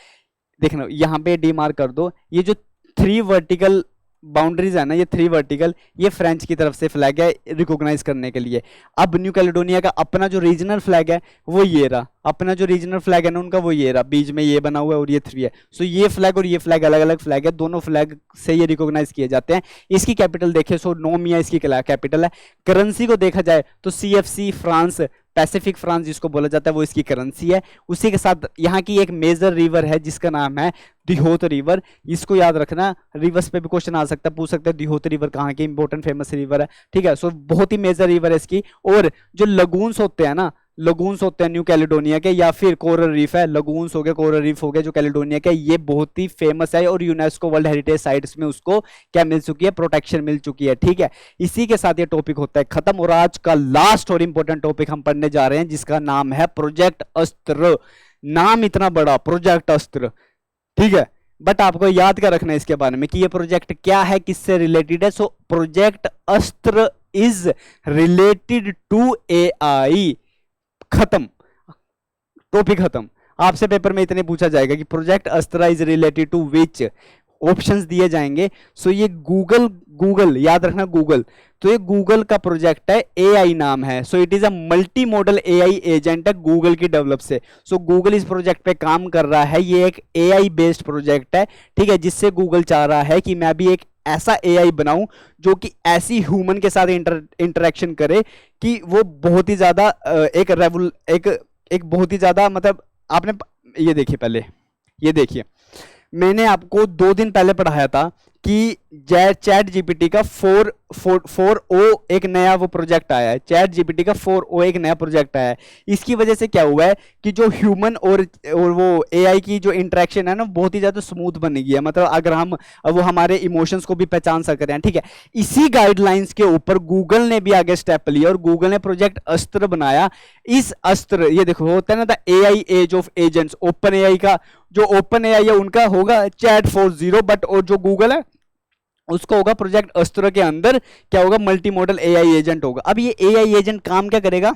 देखना यहाँ पे डी मार्क कर दो, ये जो 3 वर्टिकल बाउंड्रीज है ना, ये 3 वर्टिकल, ये फ्रेंच की तरफ से फ्लैग है रिकॉग्नाइज करने के लिए। अब न्यू कैलेडोनिया का अपना जो रीजनल फ्लैग है वो ये रहा, अपना जो रीजनल फ्लैग है ना उनका वो ये रहा, बीच में ये बना हुआ है और ये 3 है। सो ये फ्लैग और ये फ्लैग अलग अलग फ्लैग है, दोनों फ्लैग से ये रिकॉग्नाइज किए जाते हैं। इसकी कैपिटल देखें, सो नोमिया इसकी कैपिटल है। करेंसी को देखा जाए तो CFC फ्रांस, पैसिफिक फ्रांस जिसको बोला जाता है, वो इसकी करेंसी है। उसी के साथ यहाँ की एक मेजर रिवर है जिसका नाम है दिहोत रिवर, इसको याद रखना। रिवर्स पे भी क्वेश्चन आ सकता है, पूछ सकते हैं दिहोत रिवर कहाँ की इंपॉर्टेंट फेमस रिवर है। ठीक है। सो बहुत ही मेजर रिवर है इसकी। और जो लगून्स होते हैं ना, लगून्स होते हैं न्यू कैलेडोनिया के, या फिर कोरल रीफ है, लगून्स हो गए, कोरल रीफ हो गए जो कैलेडोनिया के, ये बहुत ही फेमस है और यूनेस्को वर्ल्ड हेरिटेज साइट्स में उसको क्या मिल चुकी है, प्रोटेक्शन मिल चुकी है। ठीक है। इसी के साथ ये टॉपिक होता है खत्म। और आज का लास्ट और इंपॉर्टेंट टॉपिक हम पढ़ने जा रहे हैं जिसका नाम है प्रोजेक्ट अस्त्र। नाम इतना बड़ा, प्रोजेक्ट अस्त्र। ठीक है। बट आपको याद क्या रखना है इसके बारे में कि ये प्रोजेक्ट क्या है, किससे रिलेटेड है। So project Astra is related to AI। खत्म, टॉपिक खत्म। आपसे पेपर में इतने पूछा जाएगा कि project Astra is related to which, options दिए जाएंगे। सो ये गूगल याद रखना, गूगल, तो ये गूगल का प्रोजेक्ट है, AI नाम है। So it is a multi model AI agent है गूगल की डेवलप से। सो गूगल इस प्रोजेक्ट पे काम कर रहा है, ये एक AI बेस्ड प्रोजेक्ट है। ठीक है। जिससे गूगल चाह रहा है कि मैं भी एक ऐसा AI बनाऊं जो कि ऐसी ह्यूमन के साथ इंटरेक्शन करे कि वो बहुत ही ज्यादा एक बहुत ही ज्यादा, मतलब आपने ये देखिए पहले ये देखिए, मैंने आपको 2 दिन पहले पढ़ाया था कि चैट जीपीटी का 4o एक नया वो प्रोजेक्ट आया है। चैट जीपीटी का 4o एक नया प्रोजेक्ट आया है। इसकी वजह से क्या हुआ है कि जो ह्यूमन और वो एआई की जो इंटरेक्शन है ना, बहुत ही ज़्यादा स्मूथ बन गई है। मतलब अगर हम वो हमारे इमोशंस को भी पहचान सक रहे हैं, ठीक है। इसी गाइडलाइंस के ऊपर गूगल ने भी आगे स्टेप लिया और गूगल ने प्रोजेक्ट अस्त्र बनाया। इस अस्त्र, ये देखो होता है ना, the AI age of agents. Open AI का जो ओपन एआई है उनका होगा चैट 4.0, बट और जो गूगल है उसको होगा प्रोजेक्ट अस्त्र के अंदर क्या होगा, मल्टी मॉडल एआई एजेंट होगा। अब ये एआई एजेंट काम क्या करेगा,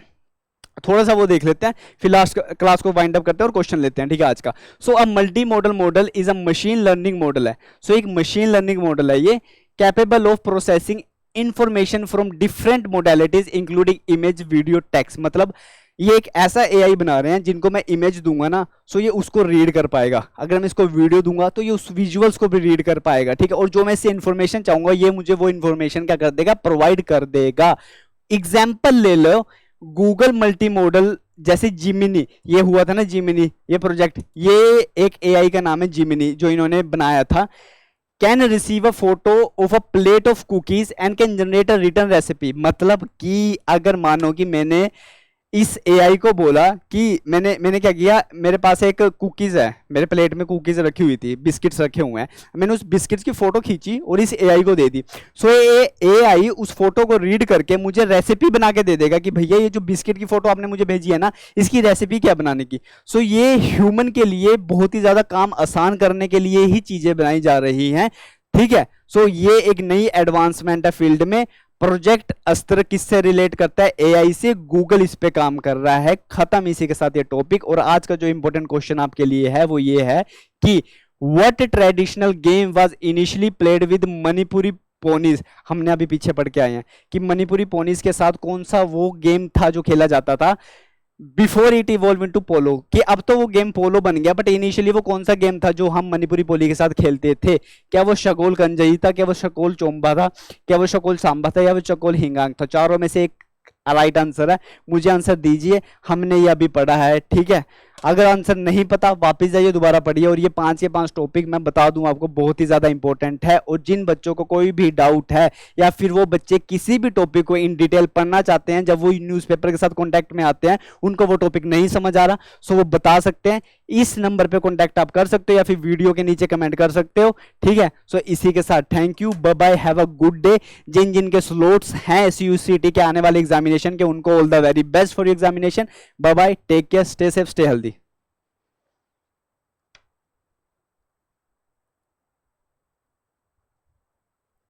थोड़ा सा वो देख लेते हैं, फिर लास्ट क्लास को वाइंड अप करते हैं और क्वेश्चन लेते हैं, ठीक है आज का। So a multi modal model is a machine learning model है। सो एक मशीन लर्निंग मॉडल है ये, capable of processing information from different modalities including image, video, text. मतलब ये एक ऐसा एआई बना रहे हैं जिनको मैं इमेज दूंगा ना, सो ये उसको रीड कर पाएगा। अगर मैं इसको वीडियो दूंगा तो ये उस विजुअल्स को भी रीड कर पाएगा, ठीक है। और जो मैं इससे इन्फॉर्मेशन चाहूंगा ये मुझे वो इन्फॉर्मेशन क्या कर देगा, प्रोवाइड कर देगा। एग्जाम्पल ले लो, गूगल मल्टी मॉडल जैसे जिमिनी, ये हुआ था ना जिमिनी, ये प्रोजेक्ट, ये एक एआई का नाम है जिमिनी जो इन्होंने बनाया था। Can receive a photo of a plate of cookies and can generate a return recipe. मतलब कि अगर मानो कि मैंने इस एआई को बोला कि मैंने क्या किया, मेरे पास एक कुकीज़ है, मेरे प्लेट में कुकीज़ रखी हुई थी, बिस्किट्स रखे हुए हैं, मैंने उस बिस्किट्स की फ़ोटो खींची और इस एआई को दे दी। सो ये एआई उस फोटो को रीड करके मुझे रेसिपी बना के दे देगा कि भैया ये जो बिस्किट की फ़ोटो आपने मुझे भेजी है ना, इसकी रेसिपी क्या बनाने की। सो ये ह्यूमन के लिए बहुत ही ज़्यादा काम आसान करने के लिए ही चीज़ें बनाई जा रही हैं, ठीक है। सो ये एक नई एडवांसमेंट है फील्ड में। प्रोजेक्ट अस्त्र किससे रिलेट करता है, एआई से। गूगल इस पे काम कर रहा है। खत्म इसी के साथ ये टॉपिक। और आज का जो इंपॉर्टेंट क्वेश्चन आपके लिए है वो ये है कि what traditional game was initially played with Manipuri ponies. हमने अभी पीछे पढ़ के आए हैं कि मणिपुरी पोनीज के साथ कौन सा वो गेम था जो खेला जाता था बिफोर इट इवॉल्व इनटू पोलो। कि अब तो वो गेम पोलो बन गया, बट इनिशियली वो कौन सा गेम था जो हम मणिपुरी पोली के साथ खेलते थे। क्या वो शगोल कंजई था, क्या वो शकोल चोम्बा था, क्या वो शकोल सांबा था, या वो चकोल हिंगांग था। चारों में से एक राइट आंसर है। मुझे आंसर दीजिए, हमने ये अभी पढ़ा है, ठीक है। अगर आंसर नहीं पता वापस जाइए, दोबारा पढ़िए। और ये 5 के 5 टॉपिक मैं बता दूं आपको बहुत ही ज्यादा इंपॉर्टेंट है। और जिन बच्चों को कोई भी डाउट है या फिर वो बच्चे किसी भी टॉपिक को इन डिटेल पढ़ना चाहते हैं, जब वो न्यूज़पेपर के साथ कॉन्टैक्ट में आते हैं, उनको वो टॉपिक नहीं समझ आ रहा, सो वो बता सकते हैं। इस नंबर पे कॉन्टैक्ट आप कर सकते हो या फिर वीडियो के नीचे कमेंट कर सकते हो, ठीक है। सो इसी के साथ thank you, bye bye, have a good day. जिन जिनके स्लॉट्स हैं SUCT के आने वाले एग्जामिनेशन के, उनको all the very best for examination. Bye bye, take care, stay safe, stay healthy.